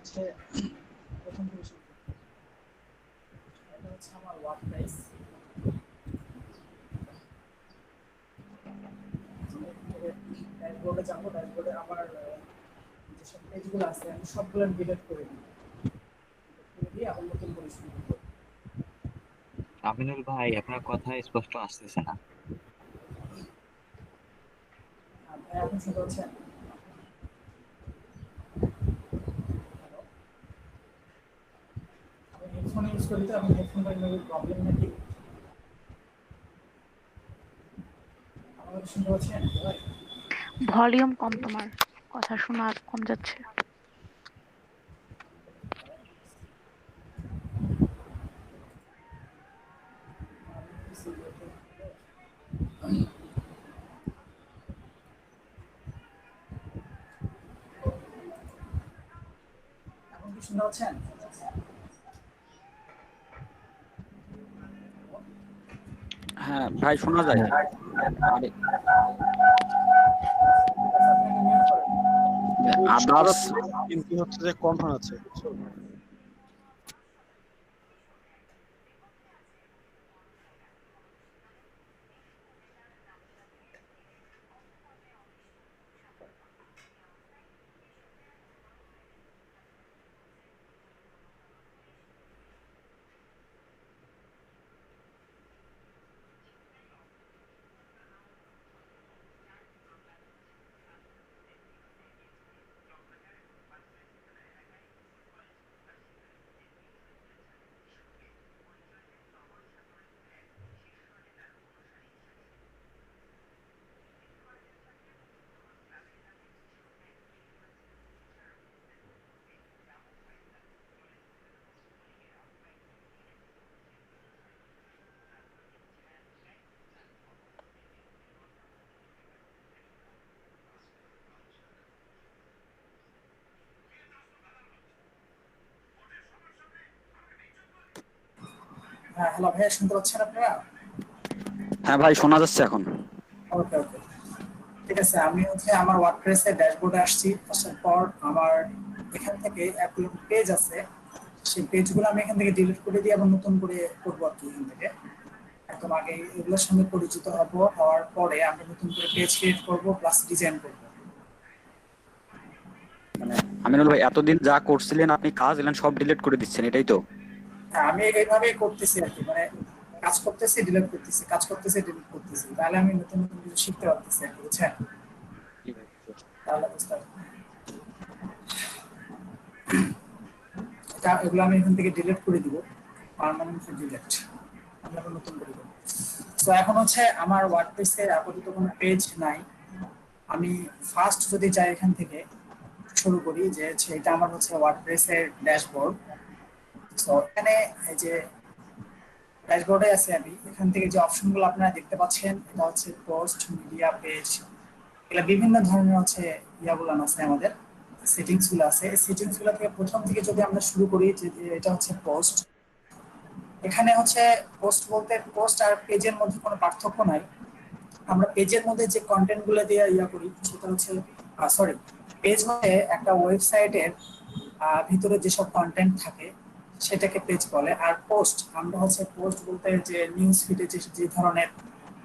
হচ্ছে প্রথম থেকে শুরু করতে হবে। এটা হচ্ছে আমার ওয়ার্ডপ্রেস। ড্যাশবোর্ডে যাবো, ড্যাশবোর্ডে আমার যেসব পেজগুলো আছে আমি সবগুলো ডিলিট করে দিই, করে দিয়ে আবার নতুন করে শুরু করবো। আমিনুল ভাই, আপনার কথা স্পষ্ট আসতেছে না। ভাই আপনি শুনতে পাচ্ছেন? হ্যালো, আমি হেডফোন ইউজ করি তো, আমি হেডফোনটা প্রবলেম নাকি? আমাকে শুনতে পাচ্ছেন ভাই? ভলিউম কম তোমার, কথা শোনা কম যাচ্ছে। এখন কি শুনতে পাচ্ছেন? হ্যাঁ ভাই, শোনা যায়। আরে আপনাকে মিউট করেন। আদার্স কিন্তু হচ্ছে যে কম শোনাচ্ছে, বুঝছো? হ্যাঁ, হ্যালো ভাইয়া, শুনতে পাচ্ছেন আপনারা? হ্যাঁ ভাই, শোনা যাচ্ছে এখন। ওকে ওকে, ঠিক আছে। আমি হচ্ছে আমার ওয়ার্ডপ্রেসের ড্যাশবোর্ডে আসছি। আসার পর আমার এখান থেকে এতগুলো পেজ আছে, সেই পেজগুলো আমি এখান থেকে ডিলিট করে দিয়ে আবার নতুন করে করবো আর কি। এখান থেকে একদম আগে এগুলোর সঙ্গে পরিচিত হব, হওয়ার পরে আমরা নতুন করে পেজ ক্রিয়েট করবো প্লাস ডিজাইন করবো। মানে আমিনুল ভাই, এতদিন যা করছিলেন আপনি কাজ এলেন সব ডিলিট করে দিচ্ছেন, এটাই তো? হ্যাঁ, আমি এইভাবেই করতেছি আর কি, মানে কাজ করতেছি ডিলিট করতেছি, কাজ করতেছি ডিলিট করতেছি, তাহলে আমি নতুন নতুন কিছু শিখতে পারতেছি আর কি, বুঝছেন? জি ভাই, বুঝতে পারছি। তাহলে বুঝতে পারবেন। এগুলো আমি এখান থেকে ডিলিট করে দিব, পার্মানেন্ট ডিলিট। আমি আবার নতুন করে দেবো। তো এখন হচ্ছে আমার ওয়ার্ডপ্রেসে আপাতত কোনো পেজ নাই। আমি ফার্স্ট যদি যাই এখান থেকে শুরু করি, যে হচ্ছে এটা আমার হচ্ছে ওয়ার্ডপ্রেসের ড্যাশবোর্ড। তো এখানে এই যে ড্যাশবোর্ডে আছে, আমি এখান থেকে যে অপশনগুলো আপনারা দেখতে পাচ্ছেন, এটা হচ্ছে পোস্ট, মিডিয়া, পেজ, এগুলো বিভিন্ন ধরনের হচ্ছে ইয়াগুলো আছে আমাদের, সেটিংস গুলো আছে। এই সেটিংস গুলো থেকে প্রথম থেকে যদি আমরা শুরু করি, যে এটা হচ্ছে পোস্ট। এখানে হচ্ছে পোস্ট বলতে পোস্ট আর পেজের মধ্যে কোনো পার্থক্য নাই। আমরা পেজের মধ্যে যে কন্টেন্ট গুলো দিয়ে ইয়া করি সেটা হচ্ছে, সরি, পেজ হচ্ছে একটা ওয়েবসাইটের ভিতরে যেসব কন্টেন্ট থাকে সেটাকে পেজ বলে। আর পোস্ট, আমরা হচ্ছে পোস্ট বলতে যে নিউজ ফিডে যে যে ধরনের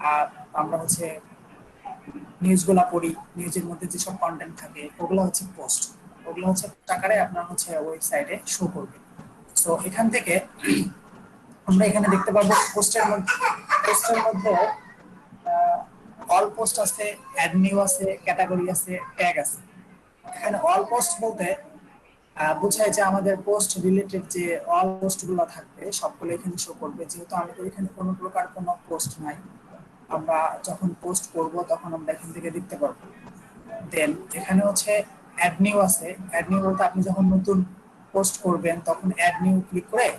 আহ, আমরা হচ্ছে নিউজগুলা পড়ি, নিউজের মধ্যে যেসব কন্টেন্ট থাকে ওগুলো হচ্ছে পোস্ট। ওগুলো হচ্ছে আকারে আপনার হচ্ছে ওয়েবসাইটে শো করবে। তো এখান থেকে আমরা এখানে দেখতে পাবো পোস্টের মধ্যে অল পোস্ট আছে, অ্যাড নিউ আছে, ক্যাটাগরি আছে, ট্যাগ আছে। এখানে অল পোস্ট বলতে বোঝায় যে আমাদের পোস্ট রিলেটেড যে অল পোস্ট গুলো থাকবে সবগুলো এখানে শো করবে। যেহেতু আমাদের এখানে কোনো প্রকার কোনো পোস্ট নাই, আমরা যখন পোস্ট করব তখন আমরা এখান থেকে দেখতে পারবো। দেন এখানে হচ্ছে অ্যাড নিউ আছে। অ্যাড নিউ বলতে আপনি যখন নতুন পোস্ট করবেন তখন অ্যাড নিউ ক্লিক করে,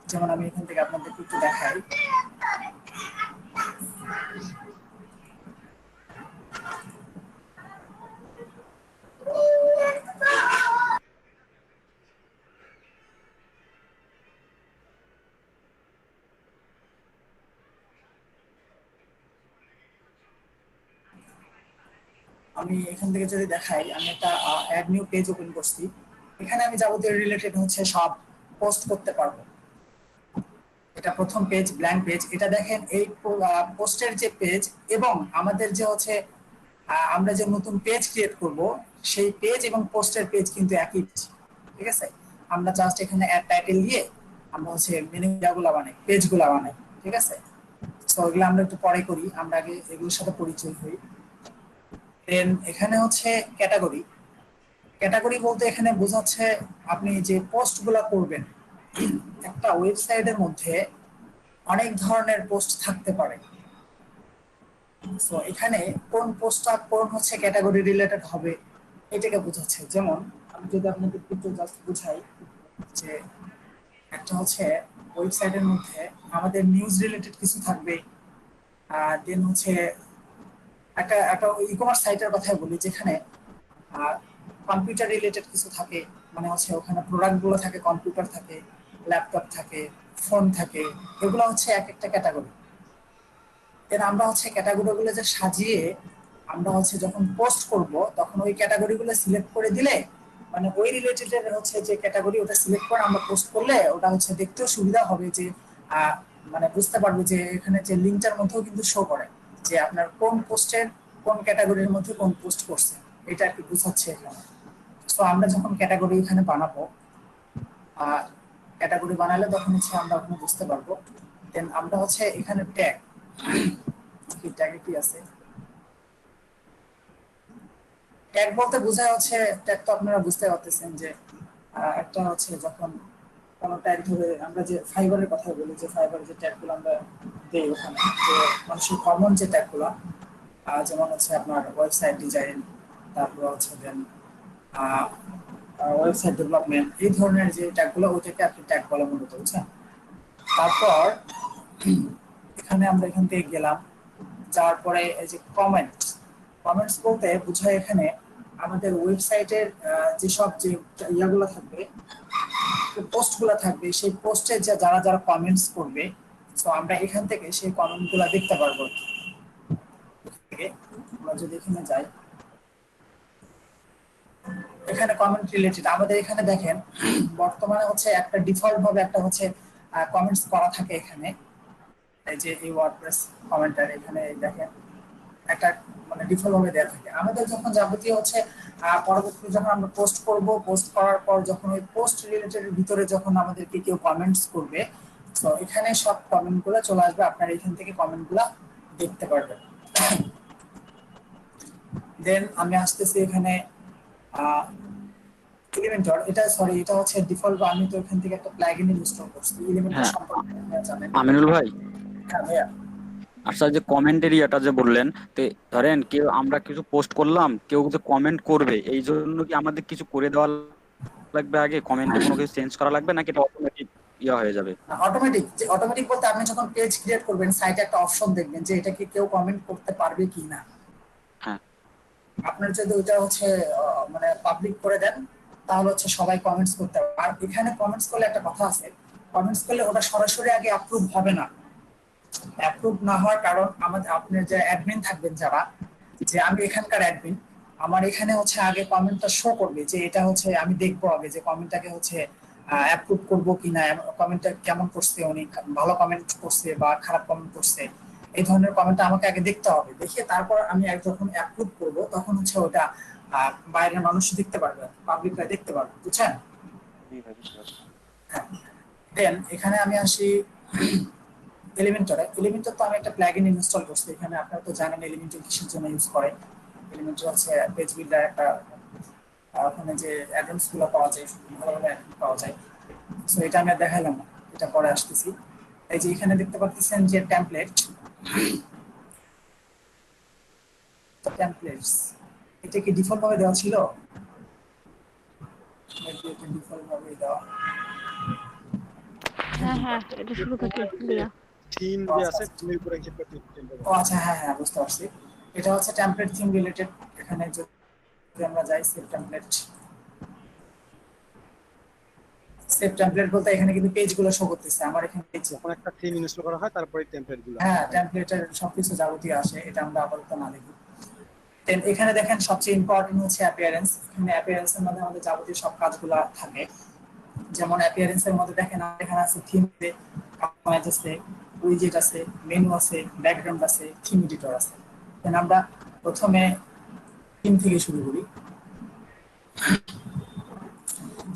যেমন আমি এখান থেকে আপনাদের একটু দেখাই। আমি এখান থেকে যদি দেখাই, আমি একটা অ্যাড নিউ পেজ ওপেন করছি। এখানে আমি যাবতীয় রিলেটেড হচ্ছে সব পোস্ট করতে পারবো। এটা প্রথম পেজ, ব্ল্যাঙ্ক পেজ। এটা দেখেন এই পোস্টের যে পেজ এবং আমাদের যে হচ্ছে আমরা যে নতুন পেজ ক্রিয়েট করব সেই পেজ এবং পোস্টের পেজ কিন্তু একই পেজ। ঠিক আছে, আমরা জাস্ট এখানে অ্যাড টাইটেল দিয়ে আমরা হচ্ছে মেনুগুলা বানাই, পেজগুলা বানাই। ঠিক আছে, তো এগুলো আমরা একটু পরে করি, আমরা আগে এগুলোর সাথে পরিচয় হই। দেন এখানে হচ্ছে ক্যাটাগরি। ক্যাটাগরি বলতে এখানে বোঝাচ্ছে আপনি যে পোস্টগুলা করবেন। একটা ওয়েবসাইটের মধ্যে অনেক ধরনের পোস্ট থাকতে পারে। সো এখানে কোন পোস্টটা কোন হচ্ছে ক্যাটাগরি রিলেটেড হবে এটাকে বোঝাচ্ছে। যেমন আমি যদি আপনাদের একটু জাস্ট বুঝাই যে একটা হচ্ছে ওয়েবসাইটের মধ্যে আমাদের নিউজ রিলেটেড কিছু থাকবে, দেন হচ্ছে একটা একটা ই কমার্স সাইটের কথাই বলি যেখানে কম্পিউটার রিলেটেড কিছু থাকে, মানে হচ্ছে ওখানে প্রোডাক্ট গুলো থাকে, কম্পিউটার থাকে, ল্যাপটপ থাকে, ফোন থাকে, এগুলো হচ্ছে এক একটা ক্যাটাগরি। এর আমরা হচ্ছে ক্যাটাগরিগুলো যে সাজিয়ে আমরা হচ্ছে যখন পোস্ট করব তখন ওই ক্যাটাগরিগুলো সিলেক্ট করে দিলে মানে ওই রিলেটেড হচ্ছে যে ক্যাটাগরি ওটা সিলেক্ট করে আমরা পোস্ট করলে ওটা হচ্ছে দেখতেও সুবিধা হবে, যে মানে বুঝতে পারবে যে এখানে যে লিঙ্কটার মধ্যেও কিন্তু শো করে যে আপনার কোন পোস্টের কোন ক্যাটাগরির মধ্যে কোন পোস্ট করছে, এটা আর কি বুঝাচ্ছে এখানে। তো আমরা যখন ক্যাটাগরি এখানে বানাবো, ক্যাটাগরি বানালে তখন হচ্ছে আমরা ওখানে বুঝতে পারবো। দেন আমরা হচ্ছে এখানে ট্যাগ, কি ট্যাগে কি আছে, ট্যাগ বলতে বোঝায় হচ্ছে ট্যাগ তো আপনারা বুঝতে পারতেছেন যে একটা হচ্ছে যখন কোনো ট্যাগ ধরে আমরা যে ফাইবারের কথা বলি, যে ফাইবারের যে ট্যাগগুলো আমরা দেই ওখানে যে মানুষের কমন যে ট্যাগগুলো, যেমন হচ্ছে আপনার ওয়েবসাইট ডিজাইন, তারপর হচ্ছে দেন ওয়েবসাইট ডেভেলপমেন্ট, এই ধরনের যে ট্যাগগুলো ওইটাকে আপনি ট্যাগ বলে মূলত, বুঝছেন। তারপর এখানে আমরা এখান থেকে গেলাম, যাওয়ার পরে এই যে কমেন্টস, কমেন্টস বলতে বোঝায় এখানে আমাদের ওয়েবসাইটের যেসব যে ইয়াগুলো থাকবে, পোস্টগুলো থাকবে, সেই পোস্টে যে যারা যারা কমেন্টস করবে, তো আমরা এখান থেকে সেই কমেন্টগুলো দেখতে পারবো। আমরা যদি এখানে যাই, এখানে কমেন্ট রিলেটেড আমাদের এখানে দেখেন বর্তমানে হচ্ছে একটা ডিফল্ট ভাবে একটা হচ্ছে কমেন্টস করা থাকে এখানে, এই যে এই ওয়ার্ডপ্রেস কমেন্টার এখানে দেখেন একটা মানে ডিফল্ট ভাবে দেওয়া থাকে। আমাদের যখন যাবতীয় হচ্ছে পরবর্তীতে যখন আমরা পোস্ট করব, পোস্ট করার পর যখন ওই পোস্ট রিলেটেড ভিতরে যখন আমাদেরকে কেউ কমেন্টস করবে, তো এখানে সব কমেন্ট গুলো চলে আসবে, আপনারা এখান থেকে কমেন্ট গুলা দেখতে পারবেন। দেন আমি আসতেছি এখানে এলিমেন্টর, এটা সরি এটা হচ্ছে ডিফল্ট, আমি তো এখান থেকে একটা প্লাগইন ইনস্টল করছি এলিমেন্টর সম্পর্কে আপনারা জানেন। আমিনুল ভাই, হ্যাঁ ভাইয়া। আচ্ছা যে কমেন্ট এরিয়াটা যে বললেন, তো ধরেন কেউ আমরা কিছু পোস্ট করলাম, কেউ যে কমেন্ট করবে, এই জন্য কি আমাদের কিছু করে দেওয়া লাগবে আগে, কমেন্টে কোনো কিছু চেঞ্জ করা লাগবে নাকি এটা অটোমেটিক ইয়া হয়ে যাবে? অটোমেটিক, যে অটোমেটিক বলতে আপনি যখন পেজ ক্রিয়েট করবেন সাইটে একটা অপশন দেখবেন যে এটা কি কেউ কমেন্ট করতে পারবে কি না। হ্যাঁ, আপনার যদি ওইটা হচ্ছে মানে পাবলিক করে দেন তাহলে হচ্ছে সবাই কমেন্টস করতে পারবে। আর এখানে কমেন্টস করলে একটা কথা আছে, কমেন্টস করলে ওটা সরাসরি আগে অ্যাপ্রুভ হবে না। অ্যাপ্রুভ না হওয়ার কারণ আমাদের আপনার যে অ্যাডমিন থাকবেন যারা, যে আমি এখানকার অ্যাডমিন, আমার এখানে হচ্ছে আগে কমেন্টটা শো করবে, যে এটা হচ্ছে আমি দেখবো আগে যে কমেন্টটাকে হচ্ছে অ্যাপ্রুভ করবো কিনা, কমেন্টটা কেমন করছে, উনি ভালো কমেন্ট করছে বা খারাপ কমেন্ট করছে, এই ধরনের কমেন্টটা আমাকে আগে দেখতে হবে। দেখে তারপর আমি যখন অ্যাপ্রুভ করবো তখন হচ্ছে ওটা বাইরের মানুষ দেখতে পারবে, পাবলিকরা দেখতে পারবে, বুঝছেন। হ্যাঁ, দেন এখানে আমি আসি এলিমেন্টরে। এলিমেন্টর তো আমি একটা প্লাগইন ইনস্টল করছি এখানে, আপনারা তো জানেন এলিমেন্টর কিসের জন্য ইউজ করে। এলিমেন্টর হচ্ছে পেজ বিল্ডার একটা, ওখানে যে অ্যাডভান্স গুলো পাওয়া যায়, ভালো ভালো অ্যাডভান্স পাওয়া যায়। সো এটা আমি আর দেখাইলাম না, এটা পরে আসতেছি। এই যে এখানে দেখতে পাচ্ছেন যে টেমপ্লেট, টেমপ্লেটস এটা কি ডিফল্ট ভাবে দেওয়া ছিল? এটা ডিফল্ট ভাবে দেওয়া। হ্যাঁ হ্যাঁ, এটা শুরু থেকে দেয়া। থিম যে আছে থিমের উপরে ক্লিক করতে ও আচ্ছা, হ্যাঁ হ্যাঁ বুঝতে পারছি। এটা হচ্ছে টেমপ্লেট থিম রিলেটেড। এখানে যদি আমরা যাই সেভ টেমপ্লেট, সেভ টেমপ্লেট বলতে এখানে কিন্তু পেজগুলো শো করতেছে আমার এখানে পেজ। যখন একটা থিম ইনস্টল করা হয় তারপরে টেমপ্লেট গুলো হ্যাঁ, টেমপ্লেটের সবকিছু যাবতীয় আসে, এটা আমরা আপাতত না দেখি। দেন এখানে দেখেন সবচেয়ে ইম্পর্টেন্ট হচ্ছে অ্যাপিয়ারেন্স। এখানে অ্যাপিয়ারেন্সের মধ্যে আমাদের যাবতীয় সব কাজগুলো থাকে। যেমন অ্যাপিয়ারেন্সের মধ্যে দেখেন এখানে আছে থিম আছে, কাস্টমাইজ আছে, উইজেট আছে, মেনু আছে, ব্যাকগ্রাউন্ড আছে, থিম এডিটর আছে। দেন আমরা প্রথমে থিম থেকে শুরু করি।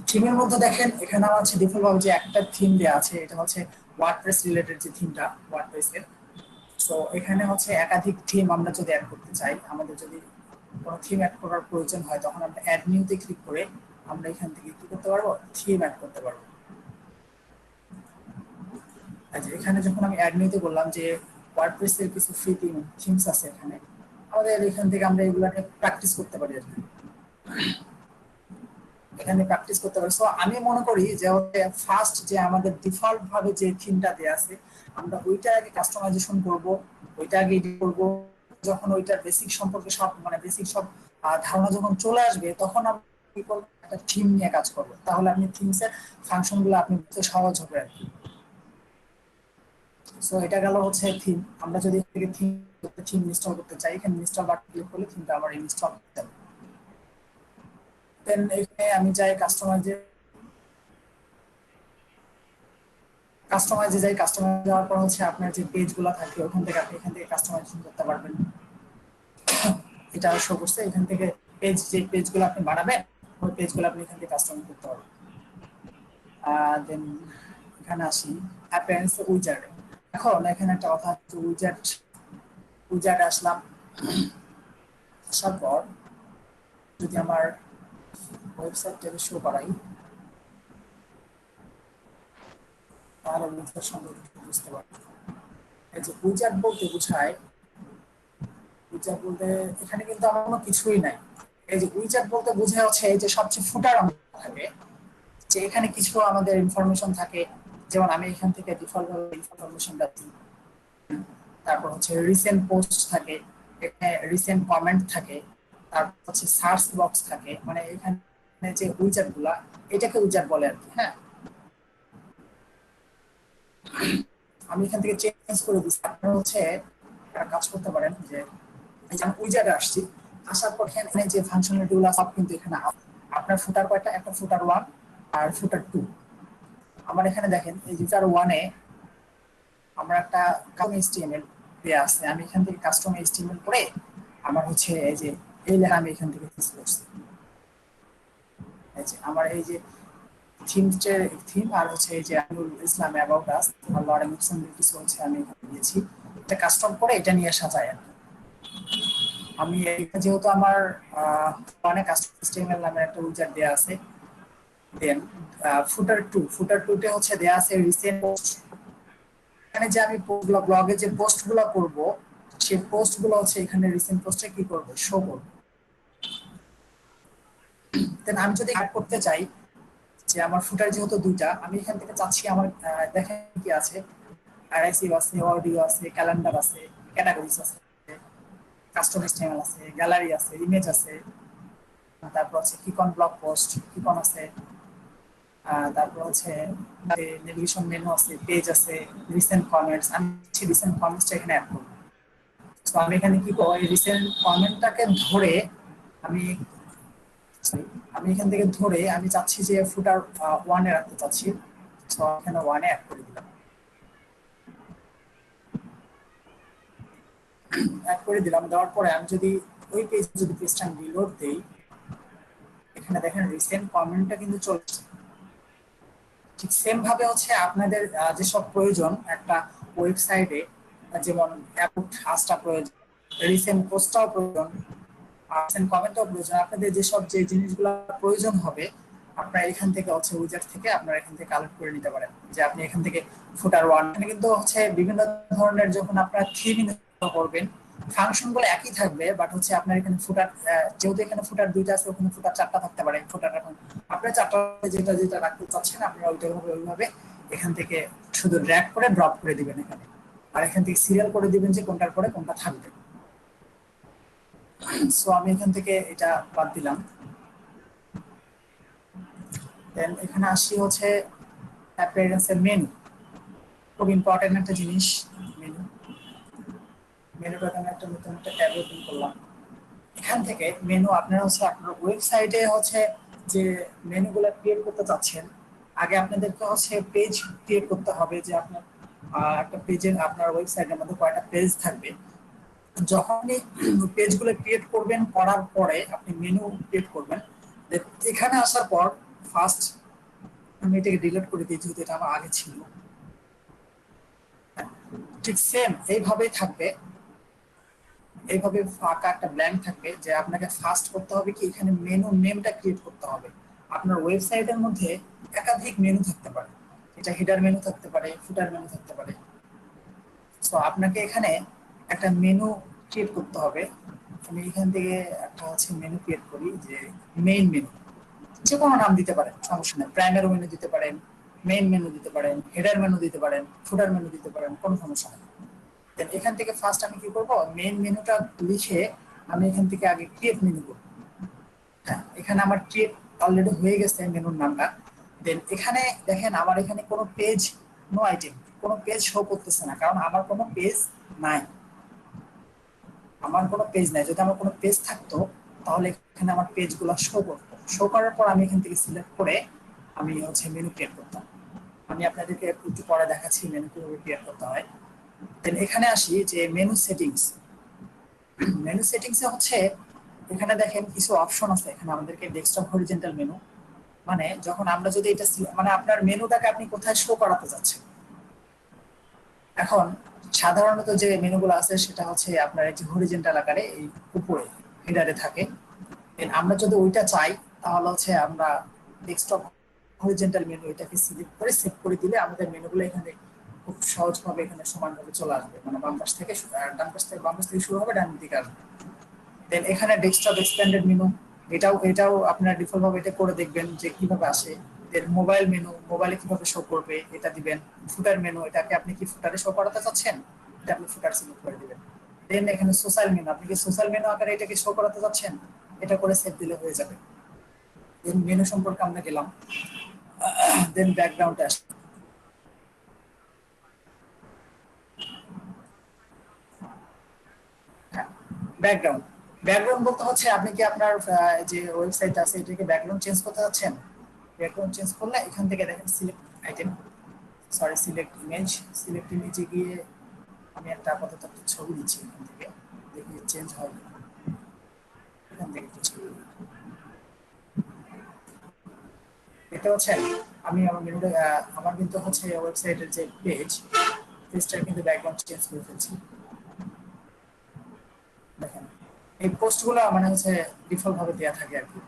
থিমের মধ্যে দেখেন এখানে আমার হচ্ছে ডিফল্ট ভাবে যে একটা থিম দেওয়া আছে, এটা হচ্ছে ওয়ার্ডপ্রেস রিলেটেড যে থিমটা ওয়ার্ডপ্রেসের। সো এখানে হচ্ছে একাধিক থিম আমরা যদি অ্যাড করতে চাই, আমাদের যদি কোনো থিম অ্যাড করার প্রয়োজন হয়, তখন আমরা অ্যাড নিউতে ক্লিক করে আমরা এখান থেকে কি করতে পারবো, থিম অ্যাড করতে পারবো। আচ্ছা, এখানে যখন আমি অ্যাড নিউতে বললাম যে ওয়ার্ডপ্রেসের কিছু ফ্রি থিমস আছে এখানে, আমাদের এখান থেকে আমরা এগুলাকে প্র্যাকটিস করতে পারি আর কি। এখানে প্র্যাকটিস করতে পারি। সো আমি মনে করি যে ফার্স্ট যে আমাদের ডিফল্ট ভাবে যে থিমটা দেয়া আছে, আমরা ওইটা আগে কাস্টমাইজেশন করব, ওইটা আগে এডিট করব। যখন ওইটার বেসিক সম্পর্কে সব মানে বেসিক সব ধারণা যখন চলে আসবে, তখন আমরা কি করব, একটা থিম নিয়ে কাজ করব। তাহলে আপনি থিমসের ফাংশনগুলো আপনি বুঝতে সহজ হবে আর কি। সো এটা গেল হচ্ছে থিম। আমরা যদি থিম ইনস্টল করতে চাই, এখানে ইনস্টল বাটন ক্লিক করলে থিমটা আমার ইনস্টল হয়ে যাবে। দেন এখানে আমি যাই কাস্টমাইজে যাই। কাস্টমাইজ যাওয়ার পর হচ্ছে আপনার যে পেজগুলো থাকে ওখান থেকে আপনি এখান থেকে কাস্টমাইজেশন করতে পারবেন। এটা শো করছে এখান থেকে যে পেজগুলো আপনি বানাবেন, ওই পেজগুলো আপনি এখান থেকে কাস্টমাইজ করতে পারবেন। দেন এখানে আসি অ্যাপিয়ারেন্স উইজার্ড। এখন এখানে একটা কথা হচ্ছে উইজার্ড আসলাম। আসার পর যদি আমার ওয়েবসাইটটাকে শো করাই, তাহলে উইজার্ড সম্পর্কে বুঝতে পারবেন। এই যে উইজার্ড বলতে বোঝায়, উইজার্ড বলতে এখানে কিন্তু আমার কোনো কিছুই নাই। এই যে উইজার্ড বলতে বোঝায় হচ্ছে এই যে সবচেয়ে ফুটার থাকে, যে এখানে কিছু আমাদের ইনফরমেশন থাকে। যেমন আমি এখান থেকে ডিফল্ট ভাবে ইনফরমেশনটা দিই। তারপর হচ্ছে রিসেন্ট পোস্ট থাকে, এখানে রিসেন্ট কমেন্ট থাকে, তারপর হচ্ছে সার্চ বক্স থাকে। মানে এখানে যে উইজার্ড গুলা, এটাকে উইজার্ড বলে আর কি। হ্যাঁ, আমি এখান থেকে চেঞ্জ করে দিচ্ছি। আপনারা হচ্ছে একটা কাজ করতে পারেন যে এই যে আমি উইজার্ডে আসছি, আসার পর এখানে যে ফাংশনালিটি গুলো সব কিন্তু এখানে আপনার ফুটার কয়টা, একটা ফুটার 1 আর ফুটার 2। আমার এখানে দেখেন এই ফুটার 1-এ আমরা একটা কাস্টম এইচটিএমএল দেয়া আছে। আমি এখান থেকে কাস্টম এইচটিএমএল করে আমার হচ্ছে এই যে এই লেখা আমি এখান থেকে ইউজ করছি। এই যে আমার এই যে থিম আর হচ্ছে এই যে আমিনুল ইসলাম অ্যাবাউট আস আর লরেন ইপসন কিছু হচ্ছে আমি এখানে দিয়েছি। এটা কাস্টম করে এটা নিয়ে সাজাই আর কি। আমি এটা যেহেতু আমার অনেক কাস্টম এইচটিএমএল নামের একটা উইজার্ড দেয়া আছে। দেন ফুটার 2 তে হচ্ছে দেয়া আছে রিসেন্ট পোস্ট। এখানে যে আমি ব্লগে যে পোস্টগুলো করব, সেই পোস্টগুলো হচ্ছে এখানে রিসেন্ট পোস্টে কি করব, শো করব। দেন আমি যদি অ্যাড করতে চাই যে আমার ফুটার যেহেতু 2টা, আমি এখান থেকে চাচ্ছি আমার দেখেন কি আছে, আরআইসি আছে, অডিও আছে, ক্যালেন্ডার আছে, ক্যাটাগরিজ আছে, কাস্টম এইচটিএমএল আছে, গ্যালারি আছে, ইমেজ আছে, তারপর হচ্ছে কিকন ব্লগ পোস্ট, কিকন আছে, তারপর হচ্ছে নেভিগেশন মেনু আছে, পেজ আছে, রিসেন্ট কমেন্টস। আমি রিসেন্ট কমেন্টসটা এখানে অ্যাড করব। তো আমি এখানে কি করব, এই রিসেন্ট কমেন্টটাকে ধরে আমি আমি এখান থেকে ধরে আমি চাচ্ছি যে ফুটার 1-এ রাখতে চাচ্ছি। তো এখানে 1-এ অ্যাড করে দিলাম। দেওয়ার পরে আমি যদি ওই পেজে যদি পেজটা আমি রিলোড দেই, এখানে দেখেন রিসেন্ট কমেন্টটা কিন্তু চলছে। ঠিক সেম ভাবে হচ্ছে আপনাদের যেসব প্রয়োজন একটা ওয়েবসাইটে, যেমন অ্যাবাউট আসটা প্রয়োজন, রিসেন্ট পোস্টটাও প্রয়োজন, রিসেন্ট কমেন্টও প্রয়োজন, আপনাদের যেসব যে জিনিসগুলো প্রয়োজন হবে, আপনারা এখান থেকে হচ্ছে উইজার্ড থেকে আপনারা এখান থেকে কালেক্ট করে নিতে পারেন। যে আপনি এখান থেকে ফুটার 1 কিন্তু হচ্ছে বিভিন্ন ধরনের যখন আপনারা থিম ইনস্টল করবেন, ফাংশন গুলো একই থাকবে, বাট হচ্ছে আপনার এখানে ফুটার যেহেতু এখানে ফুটার 2টা আছে, ওখানে ফুটার 4টা থাকতে পারে। ফুটার এখন আপনার 4টা যেটা যেটা রাখতে চাচ্ছেন আপনারা ওইভাবে এখান থেকে শুধু ড্র্যাগ করে ড্রপ করে দিবেন এখানে, আর এখান থেকে সিরিয়াল করে দিবেন যে কোনটার পরে কোনটা থাকবে। সো আমি এখান থেকে এটা বাদ দিলাম। দেন এখানে আসি হচ্ছে অ্যাপিয়ারেন্সের মেনু। খুব ইম্পর্টেন্ট একটা জিনিস মেনুটা। আমি একটা নতুন একটা ট্যাব ওপেন করলাম। এখান থেকে মেনু আপনারা হচ্ছে আপনার ওয়েবসাইটে হচ্ছে যে মেনুগুলো ক্রিয়েট করতে চাচ্ছেন, আগে আপনাদেরকে হচ্ছে পেজ ক্রিয়েট করতে হবে যে আপনার একটা পেজের আপনার ওয়েবসাইটের মধ্যে কয়টা পেজ থাকবে। যখনই পেজগুলো ক্রিয়েট করবেন, করার পরে আপনি মেনু ক্রিয়েট করবেন। এখানে আসার পর ফার্স্ট আমি এটাকে ডিলিট করে দিই যেহেতু এটা আমার আগে ছিল। ঠিক সেম এইভাবেই থাকবে, এইভাবে ফাঁকা একটা ব্ল্যাঙ্ক থাকবে যে আপনাকে ফার্স্ট করতে হবে কি এখানে মেনু নেমটা ক্রিয়েট করতে হবে। আপনার ওয়েবসাইটের মধ্যে একাধিক মেনু থাকতে পারে, এটা হেডার মেনু থাকতে পারে, ফুটার মেনু থাকতে পারে। সো আপনাকে এখানে একটা মেনু ক্রিয়েট করতে হবে। আমি এখান থেকে একটা হচ্ছে মেনু ক্রিয়েট করি যে মেইন মেনু, যে কোনো নাম দিতে পারেন, সমস্যা নেই। প্রাইমারি মেনু দিতে পারেন, মেইন মেনু দিতে পারেন, হেডার মেনু দিতে পারেন, ফুটার মেনু দিতে পারেন, কোনো সমস্যা নেই। দেন এখান থেকে ফার্স্ট আমি কি করব, মেইন মেনুটা লিখে আমি এখান থেকে আগে ক্রিয়েট মেনু করব। হ্যাঁ, এখানে আমার ক্রিয়েট অলরেডি হয়ে গেছে মেনুর নামটা। দেন এখানে দেখেন আমার এখানে কোনো পেজ, নো আইটেম, কোনো পেজ শো করতেছে না, কারণ আমার কোনো পেজ নাই। আমার কোনো পেজ নাই, যদি আমার কোনো পেজ থাকতো তাহলে এখানে আমার পেজগুলো শো করতো। শো করার পর আমি এখান থেকে সিলেক্ট করে আমি হচ্ছে মেনু ক্রিয়েট করতাম। আমি আপনাদেরকে একটু পরে দেখাচ্ছি মেনু কিভাবে ক্রিয়েট করতে হয়। দেন এখানে আসি যে মেনু সেটিংস। মেনু সেটিংসে হচ্ছে এখানে দেখেন কিছু অপশন আছে। এখানে আমাদেরকে ডেস্কটপ হরিজন্টাল মেনু, মানে যখন আমরা যদি এটা মানে আপনার মেনুটাকে আপনি কোথায় শো করাতে যাচ্ছেন। এখন সাধারণত যে মেনুগুলো আছে সেটা হচ্ছে আপনার এই যে হরিজন্টাল আকারে এই উপরে হেডারে থাকে। আমরা যদি ওইটা চাই তাহলে হচ্ছে আমরা ডেস্কটপ হরিজন্টাল মেনু এটাকে সিলেক্ট করে সেভ করে দিলে আমাদের মেনুগুলো এখানে খুব সহজভাবে এখানে সমানভাবে চলে আসবে, মানে বাম পাশ থেকে বাম পাশ থেকে শুরু হবে, ডান দিকে আসবে। দেন এখানে ডেস্কটপ এক্সপ্যান্ডেড মেনু, এটাও আপনার ডিফল্ট ভাবে এটা করে দেখবেন যে কিভাবে আসে। দেন মোবাইল মেনু, মোবাইলে কিভাবে শো করবে এটা দিবেন। ফুটার মেনু, এটাকে আপনি কি ফুটারে শো করাতে চাচ্ছেন, এটা আপনি ফুটার সিলেক্ট করে দিবেন। দেন এখানে সোশ্যাল মেনু, আপনি কি সোশ্যাল মেনু আকারে এটাকে শো করাতে চাচ্ছেন, এটা করে সেভ দিলে হয়ে যাবে। দেন মেনু সম্পর্কে আমরা গেলাম। দেন ব্যাকগ্রাউন্ডে আসি। ব্যাকগ্রাউন্ড, ব্যাকগ্রাউন্ড বলতে হচ্ছে আপনি কি আপনার যে ওয়েবসাইট আছে এটাকে ব্যাকগ্রাউন্ড চেঞ্জ করতে যাচ্ছেন। ব্যাকগ্রাউন্ড চেঞ্জ করলে এখান থেকে দেখেন select item, sorry select image, select ইমেজে গিয়ে আমি একটা আপাতত একটা ছবি দিচ্ছি এখান থেকে, দেখি চেঞ্জ হয় কিনা। এখান থেকে একটা ছবি দেখতে পাচ্ছেন। আমি আমার মেনুটা আমার কিন্তু হচ্ছে ওয়েবসাইটের যে পেজটার কিন্তু ব্যাকগ্রাউন্ড চেঞ্জ করে ফেলছি। দেখেন এই পোস্টগুলো মানে হচ্ছে ডিফল্ট ভাবে দেওয়া থাকে আর কি।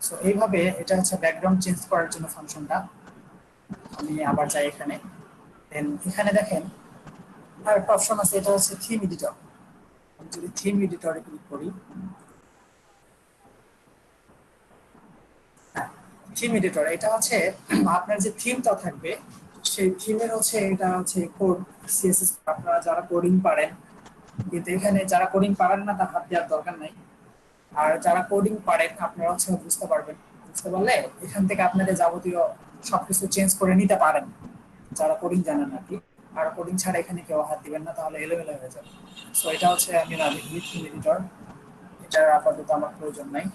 সো এইভাবে এটা হচ্ছে ব্যাকগ্রাউন্ড চেঞ্জ করার জন্য ফাংশনটা। আমি আবার যাই এখানে। দেন এখানে দেখেন আর একটা অপশন আছে, এটা হচ্ছে থিম এডিটর। আমি যদি থিম এডিটরে ক্লিক করি, থিম এডিটর এটা হচ্ছে আপনার যে থিমটা থাকবে সেই থিমের হচ্ছে এটা হচ্ছে কোড, সিএসএস। আপনারা যারা কোডিং পারেন, কিন্তু এখানে যারা কোডিং পারেন না তার হাত দেওয়ার দরকার নাই। আর যারা কোডিং পারেন আপনারা হচ্ছে বুঝতে পারবেন, বুঝতে পারলে এখান থেকে আপনাদের যাবতীয় সবকিছু চেঞ্জ করে নিতে পারেন যারা কোডিং জানেন আর কি। আর কোডিং ছাড়া এখানে কেউ হাত দিবেন না, তাহলে এলোমেলো হয়ে যাবে। সো এটা হচ্ছে আমি রাখি থিম এডিটর, এটার আপাতত আমার প্রয়োজন নাই।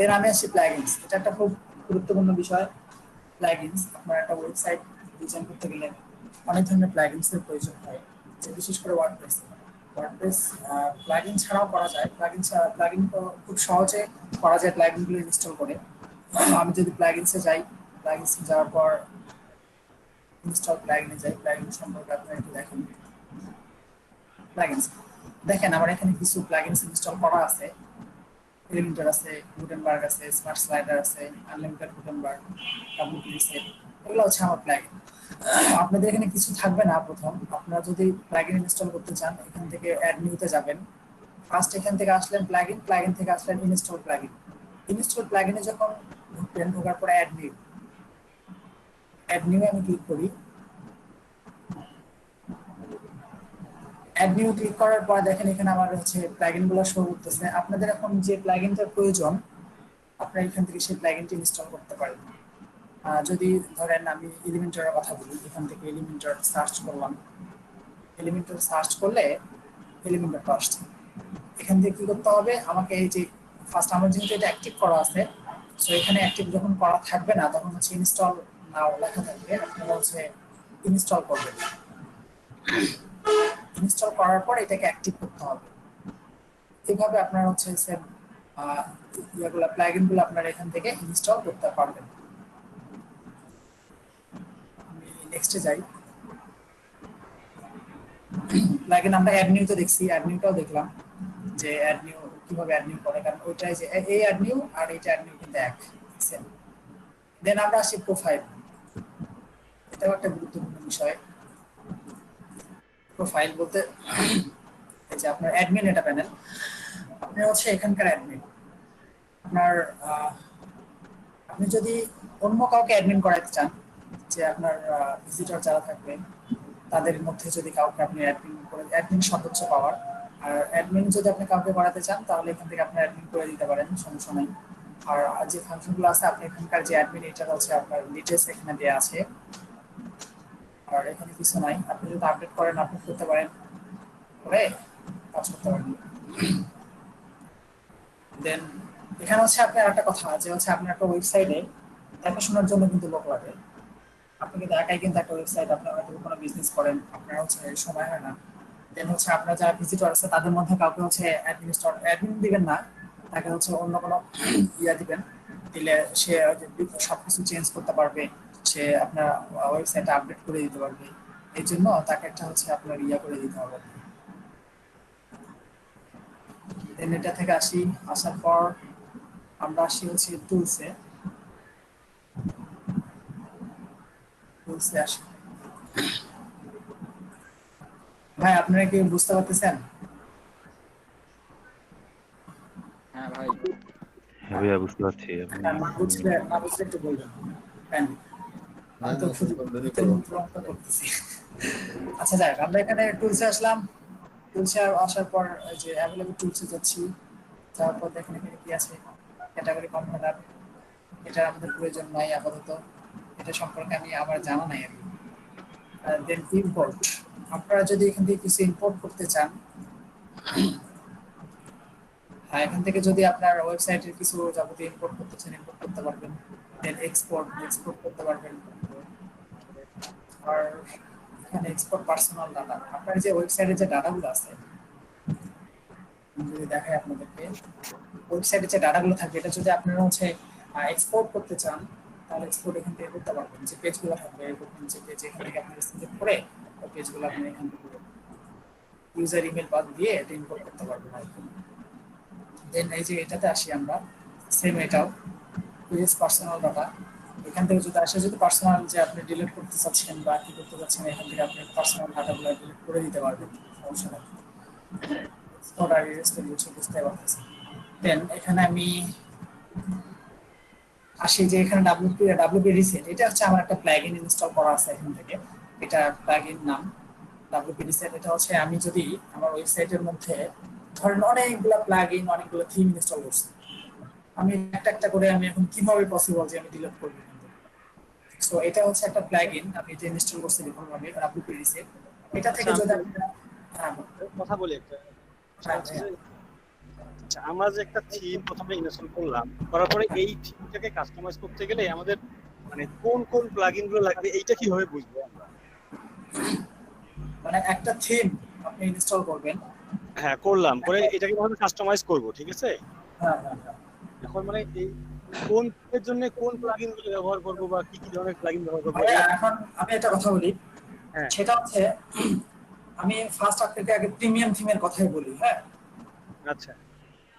এর আমি আসছি প্লাগইনস। এটা একটা খুব গুরুত্বপূর্ণ বিষয়। প্লাগইনস, আপনার একটা ওয়েবসাইট ডিজাইন করতে গেলে অনেক ধরনের প্লাগইনস এর প্রয়োজন হয়, যে বিশেষ করে ওয়ার্ডপ্রেস। ওয়ার্ডপ্রেস প্লাগইন ছাড়াও করা যায়। প্লাগইন তো খুব সহজে করা যায় প্লাগইনগুলো ইনস্টল করে। আমি যদি প্লাগইনসে যাই, প্লাগইনসে যাওয়ার পর ইনস্টল প্লাগইনে যাই, প্লাগইন সম্পর্কে আপনারা একটু দেখেন। প্লাগইনস দেখেন আমার এখানে কিছু প্লাগইনস ইনস্টল করা আছে। এলিমেন্টর আছে, গুটেনবার্গ আছে, স্মার্ট স্লাইডার আছে, আনলিমিটেড গুটেনবার্গ, ডাব্লিউপি সেট, এগুলো হচ্ছে আমার প্লাগইন। আপনাদের এখানে কিছু থাকবে না। প্রথম আপনারা যদি প্লাগইন ইনস্টল করতে চান এখান থেকে অ্যাড নিউতে যাবেন। ফার্স্ট এখান থেকে আসলেন প্লাগইন, প্লাগইন থেকে আসলেন ইনস্টল প্লাগইন। ইনস্টল প্লাগইনে যখন ঢুকবেন, ঢোকার পরে অ্যাড নিউ, অ্যাড নিউ আমি ক্লিক করি। অ্যাড নিউ ক্লিক করার পর দেখেন এখানে আমার হচ্ছে প্লাগইনগুলো শো করতেছে। আপনাদের এখন যে প্লাগইনটার প্রয়োজন আপনারা এখান থেকে সেই প্লাগইনটি ইনস্টল করতে পারেন। যদি ধরেন আমি এলিমেন্টরের কথা বলি, এখান থেকে এলিমেন্টর সার্চ করলাম, এলিমেন্টর সার্চ করলে এলিমেন্টরটা আসছে। এখান থেকে কি করতে হবে, আমাকে এই যে ফার্স্ট আমার যেহেতু এটা অ্যাক্টিভ করা আছে, সো এখানে অ্যাক্টিভ যখন করা থাকবে না তখন হচ্ছে ইনস্টল নাও লেখা থাকবে, আপনারা হচ্ছে ইনস্টল করবেন। ইনস্টল করার পর এটাকে অ্যাক্টিভ করতে হবে। এইভাবে আপনারা হচ্ছে সেম ইয়াগুলা প্লাগইনগুলো আপনারা এখান থেকে ইনস্টল করতে পারবেন। আমি নেক্সটে যাই। প্লাগইন আমরা অ্যাড নিউ তো দেখছি, অ্যাড নিউটাও দেখলাম যে অ্যাড নিউ কিভাবে অ্যাড নিউ করে, কারণ ওইটাই যে এই অ্যাড নিউ আর এইটা অ্যাড নিউ কিন্তু এক সেম। দেন আমরা আসি প্রোফাইল, এটাও একটা গুরুত্বপূর্ণ বিষয়। প্রোফাইল বলতে এই যে আপনার অ্যাডমিন এটা প্যানেল, আপনি হচ্ছে এখানকার অ্যাডমিন। আপনার আপনি যদি অন্য কাউকে অ্যাডমিন করাতে চান, যে আপনার ভিজিটর যারা থাকবে তাদের মধ্যে যদি কাউকে আপনি অ্যাডমিন করে, অ্যাডমিন সর্বোচ্চ পাওয়ার, আর অ্যাডমিন যদি আপনি কাউকে করাতে চান তাহলে এখান থেকে আপনি অ্যাডমিন করে দিতে পারেন, সমস্যা নেই। আর যে ফাংশনগুলো আছে আপনি এখানকার যে অ্যাডমিন, এটা হচ্ছে আপনার ডিটেলস এখানে দেওয়া আছে। আর এখানে কিছু নাই, আপনি যদি আপডেট করেন আপলোড করতে পারেন, করে কাজ করতে পারেন। দেন এখানে হচ্ছে আপনার একটা কথা যে হচ্ছে আপনার একটা ওয়েবসাইটে দেখাশোনার জন্য কিন্তু লোক লাগে। আপনি কিন্তু একাই কিন্তু একটা ওয়েবসাইট, আপনার হয়তো কোনো বিজনেস করেন, আপনার হচ্ছে সময় হয় না। দেন হচ্ছে আপনার যারা ভিজিটর আছে তাদের মধ্যে কাউকে হচ্ছে অ্যাডমিন দিবেন না, তাকে হচ্ছে অন্য কোনো ইয়া দিবেন, দিলে সে সবকিছু চেঞ্জ করতে পারবে, সে আপনার ওয়েবসাইটে আপডেট করে দিতে পারবে। এই জন্য তাকে একটা হচ্ছে আপনার ইয়া করে দিতে হবে। দেন এটা থেকে আসি, আসার পর আমরা আসি হচ্ছে টুলসে। টুলসে আসি ভাই, আপনারা কি বুঝতে পারতেছেন? হ্যাঁ ভাই। হ্যাঁ ভাইয়া বুঝতে পারছি। না বুঝলে একটু বলবেন। আমি তো শুধু করতেছি। আচ্ছা যাই, আমরা এখানে টুলসে আসলাম। টুলসে আসার পর এই যে অ্যাভেলেবল টুলসে যাচ্ছি, যাওয়ার পর দেখেন এখানে কি আছে, ক্যাটাগরি কনভার্টার। এটা আমাদের প্রয়োজন নাই আপাতত, এটা সম্পর্কে আমি আমার জানা নাই আর কি। দেন ইম্পোর্ট, আপনারা যদি এখান থেকে কিছু ইম্পোর্ট করতে চান, এখান থেকে যদি আপনার ওয়েবসাইটের কিছু যাবতীয় ইম্পোর্ট করতে চান ইম্পোর্ট করতে পারবেন। দেন এক্সপোর্ট করতে পারবেন। আর এখানে এক্সপোর্ট পার্সোনাল ডাটা, আপনার যে ওয়েবসাইটে যে ডাটাগুলো আছে, যদি দেখাই আপনাদেরকে, ওয়েবসাইটে যে ডাটাগুলো থাকবে এটা যদি আপনারা হচ্ছে এক্সপোর্ট করতে চান তাহলে এক্সপোর্ট এখান থেকে করতে পারবেন। যে পেজগুলো থাকবে এরকম, যে পেজ এখান থেকে আপনি সিলেক্ট করে ওই পেজগুলো আপনি এখান থেকে ইউজার ইমেল পাস দিয়ে এটা ইম্পোর্ট করতে পারবেন। দেন এই যে এটাতে আসি আমরা, সেম এটাও পেজ পার্সোনাল ডাটা। এখান থেকে যদি আসে, যদি পার্সোনাল যে আপনি ডিলিট করতে চাচ্ছেন বা কি করতে চাচ্ছেন, এখান থেকে আপনি পার্সোনাল ডাটাগুলো ডিলিট করে দিতে পারবেন, সমস্যা নেই। বুঝতে পারতেছি। দেন এখানে আমি আসি যে এখানে ডাব্লিউপি রিসেট, এটা হচ্ছে আমার একটা প্লাগইন ইনস্টল করা আছে এখান থেকে। এটা প্লাগইন নাম ডাব্লিউপি রিসেট। এটা হচ্ছে আমি যদি আমার ওয়েবসাইটের মধ্যে ধরেন অনেকগুলো প্লাগইন, অনেকগুলো থিম ইনস্টল করছি, আমি একটা একটা করে আমি এখন কিভাবে পসিবল যে আমি ডিলিট করব। সো এটা হচ্ছে একটা প্লাগইন আমি যে ইনস্টল করছি বিফলভাবে, ডাব্লিউপি রিসেট। এটা থেকে যদি আমি কথা বলি একটা। আচ্ছা, আমরা যে একটা থিম প্রথমে ইনস্টল করলাম, করার পরে এই থিমটাকে কাস্টমাইজ করতে গেলে আমাদের মানে কোন কোন প্লাগইন গুলো লাগবে এইটা কিভাবে বুঝবো আমরা? মানে একটা থিম আপনি ইনস্টল করবেন, হ্যাঁ করলাম, করে এটাকে ভাবে কাস্টমাইজ করব, ঠিক আছে? হ্যাঁ, এখন মানে এই কোন এর জন্য কোন প্লাগইন গুলো ব্যবহার করব বা কি কি ধরনের প্লাগইন ব্যবহার করব? এখন আমি একটা কথা বলি, হ্যাঁ সেটা হচ্ছে আমি ফার্স্ট আপনাকে আগে প্রিমিয়াম থিমের কথাই বলি। হ্যাঁ, আচ্ছা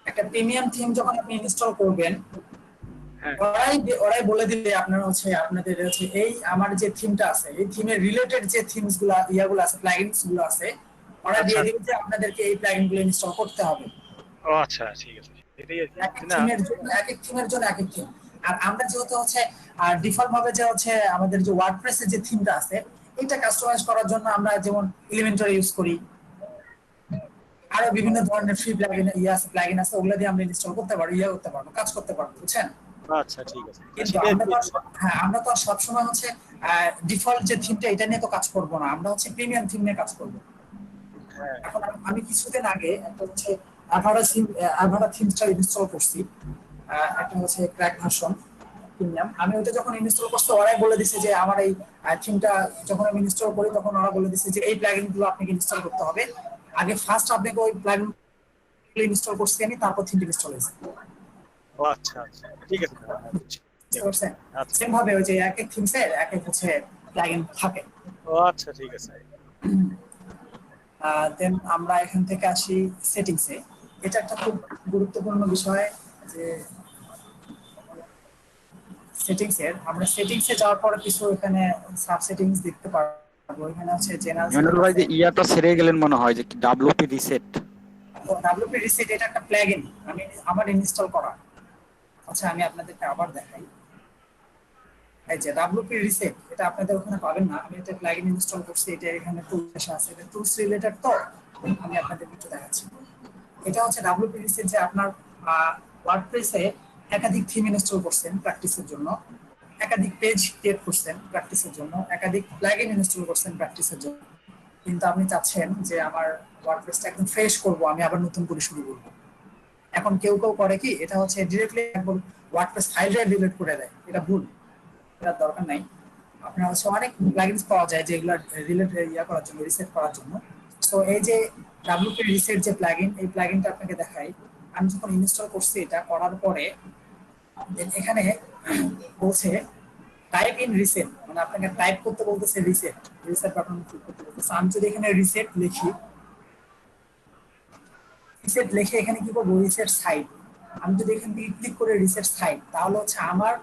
একটা প্রিমিয়াম থিম যখন আপনি ইনস্টল করবেন, হ্যাঁ ওরাই বলে দিবে আপনারা হচ্ছে আপনাদের হচ্ছে এই আমার যে থিমটা আছে এই থিমের রিলেটেড যে থিমস গুলা ইয়াগুলো আছে, প্লাগইনস গুলো আছে, ওরা দিয়ে দিবে যে আপনাদেরকে এই প্লাগইন গুলো ইনস্টল করতে হবে। ও আচ্ছা ঠিক আছে, এটাই আর এক কি এক না। থিমের জন্য এক এক থিম। আর আমরা যেহেতু হচ্ছে ডিফল্ট ভাবে যে হচ্ছে আমাদের যে ওয়ার্ডপ্রেসের যে থিমটা আছে এটা কাস্টমাইজ করার জন্য আমরা যেমন এলিমেন্টর ইউজ করি, আরো বিভিন্ন ধরনের ফ্রি প্লাগইন আছে, ওগুলা দিয়ে আমরা ইনস্টল করতে পারবো, কাজ করতে পারবো, বুঝছেন? আচ্ছা ঠিক আছে। কিন্তু আমরা তো সবসময় হচ্ছে ডিফল্ট যে থিমটা এটা নিয়ে তো কাজ করবো না, আমরা হচ্ছে প্রিমিয়াম থিম নিয়ে কাজ করবো। হ্যাঁ এখন আমি কিছুদিন আগে একটা হচ্ছে আভাটা থিমসটা ইনস্টল করছি, একটা হচ্ছে ক্র্যাক ভার্সন প্রিমিয়াম। আমি ওটা যখন ইনস্টল করছি ওরাই বলে দিছে যে আমার এই থিমটা যখন আমি ইনস্টল করি তখন ওরা বলে দিছে যে এই প্লাগইন গুলো আপনাকে ইনস্টল করতে হবে। আগে ফার্স্ট আপনাকে ওই প্লাগইন ইনস্টল করছি আমি, তারপর থিমটা ইনস্টল হয়েছে। ও আচ্ছা আচ্ছা ঠিক আছে দাদা, হ্যাঁ বুঝছি। বুঝতে পারছেন? আচ্ছা সেম ভাবে ওই যে এক এক থিমসের এক এক হচ্ছে প্লাগইন থাকে। ও আচ্ছা ঠিক আছে। দেন আমরা এখান থেকে আসি সেটিংসে। এটা একটা খুব গুরুত্বপূর্ণ বিষয় যে আমরা সেটিংসে যাওয়ার পরে কিছু এখানে সাব সেটিংস দেখতে পারবো। এখানে হচ্ছে জেনারেল ইমানুল ভাই যে ইয়াটা ছেড়ে গেলেন মনে হয়, যে ডাব্লিউপি রিসেট। ডাব্লিউপি রিসেট, এটা একটা প্লাগইন আমি আমার ইনস্টল করা। আচ্ছা আমি আপনাদেরকে আবার দেখাই। এই যে ডাব্লিউপি রিসেট, এটা আপনাদের ওখানে পাবেন না, আমি এটা প্লাগইন ইনস্টল করছি। এটা এখানে টুলস আছে, এটা টুলস রিলেটেড, তো আমি আপনাদের একটু দেখাচ্ছি। এটা হচ্ছে ডাব্লিউপি রিসেট, যে আপনার ওয়ার্ডপ্রেসে একাধিক থিম ইনস্টল করছেন প্র্যাকটিসের জন্য, একাধিক পেজ ক্রিয়েট করছেন প্র্যাকটিসের জন্য, একাধিক প্লাগইন ইনস্টল করছেন প্র্যাকটিসের জন্য, কিন্তু আপনি চাচ্ছেন যে আমার ওয়ার্ডপ্রেসটা একদম ফ্রেশ করব, আমি আবার নতুন করে শুরু করব। এখন কেউ কেউ করে কি, এটা হচ্ছে ডিরেক্টলি একদম ওয়ার্ডপ্রেস ফাইলটা ডিলিট করে দেয়। এটা ভুল, এটার দরকার নাই। আপনার হচ্ছে অনেক প্লাগইনস পাওয়া যায় যেগুলো রিলেটেড করার জন্য, রিসেট করার জন্য। সো এই যে ডাব্লিউপি রিসেট যে প্লাগইন, এই প্লাগইনটা আপনাকে দেখাই। আমি যখন ইনস্টল করছি, এটা করার পরে এখানে বলছে টাইপ ইন রিসেট, মানে আপনাকে টাইপ করতে বলতেছে রিসেট, রিসেট বাটন ক্লিক করতে বলতেছে। আমি যদি এখানে রিসেট লিখি, রিসেট লিখে এখানে কি করবো, রিসেট সাইট, আমি যদি এখান থেকে ক্লিক করে রিসেট সাইট, তাহলে হচ্ছে আমার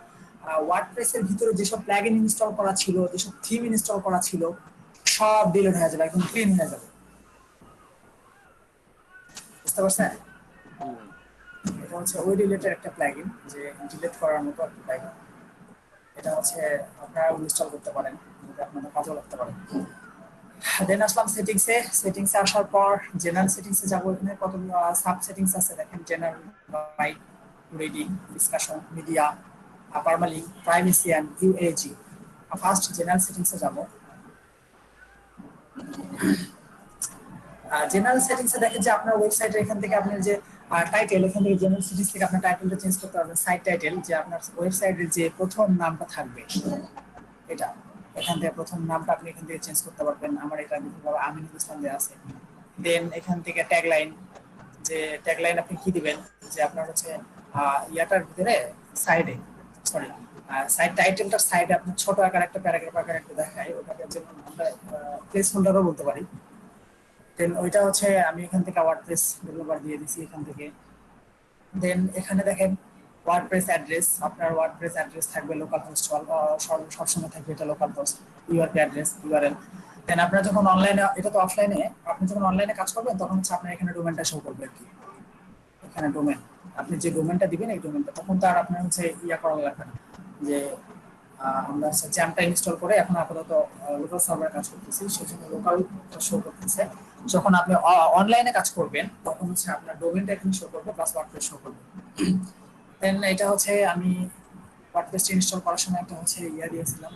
ওয়ার্ডপ্রেসের ভিতরে যেসব প্লাগইন ইনস্টল করা ছিল, যেসব থিম ইনস্টল করা ছিল, সব ডিলিট হয়ে যাবে, একদম ক্লিন হয়ে যাবে। বুঝতে পারছেন? এটা হচ্ছে ওই রিলেটেড একটা প্লাগইন, যে ডিলিট করার মতো একটা প্লাগইন। এটা হচ্ছে আপনারা ইনস্টল করতে পারেন, এটা আপনাদের কাজেও লাগতে পারে। দেন আসলাম সেটিংসে। সেটিংসে আসার পর জেনারেল সেটিংসে যাবো। এখানে কতগুলো সাব সেটিংস আছে দেখেন, general, write, reading, discussion, media, permalink, privacy and usage. First general সেটিংসে যাব। জেনারেল সেটিংসে দেখেন যে আপনার ওয়েবসাইটের এখান থেকে আপনার যে টাইটেল, এখান থেকে জেনারেল সেটিংস থেকে আপনার টাইটেলটা চেঞ্জ করতে পারবেন। সাইট টাইটেল, যে আপনার ওয়েবসাইটের যে প্রথম নামটা থাকবে, এটা এখান থেকে প্রথম নামটা আপনি এখান থেকে চেঞ্জ করতে পারবেন। আমার এটা বিভিন্নভাবে আমিনুল ইসলাম দেওয়া আছে। দেন এখান থেকে ট্যাগলাইন, যে ট্যাগলাইন আপনি কি দিবেন, যে আপনার হচ্ছে ইয়াটার ভিতরে সাইডে, সরি সাইড টাইটেলটার সাইডে আপনার ছোট আকার একটা প্যারাগ্রাফ আকার একটা দেখায়, ওটাকে যেমন আমরা প্লেস হোল্ডারও বলতে পারি। দেন ওইটা হচ্ছে আমি এখান থেকে ওয়ার্ডপ্রেস ডেভেলপার দিয়ে দিছি এখান থেকে। দেন এখানে দেখেন ওয়ার্ডপ্রেস অ্যাড্রেস, আপনার ওয়ার্ডপ্রেস অ্যাড্রেস থাকবে লোকাল হোস্ট, সবসময় থাকবে এটা local host, URP address, URL. Then আপনারা যখন অনলাইনে, এটা তো অফলাইনে, আপনি যখন অনলাইনে কাজ করবেন তখন হচ্ছে আপনার এখানে ডোমেনটা শো করবে আর কি। এখানে ডোমেন, আপনি যে ডোমেনটা দিবেন এই ডোমেনটা, তখন তো আর আপনার হচ্ছে ইয়া করা লাগবে না, যে আমরা হচ্ছে জ্যামটা ইনস্টল করে এখন আপাতত লোকাল সার্ভারে কাজ করতেছি, সেজন্য লোকাল শো করতেছে। যখন আপনি অনলাইনে কাজ করবেন তখন হচ্ছে আপনার ডোমেনটা এখানে শো করবে, প্লাস ওয়ার্ডপ্রেস শো করবে। দেন এটা হচ্ছে আমি ওয়ার্ডপ্রেস ইনস্টল করার সময় একটা হচ্ছে ইয়া দিয়েছিলাম,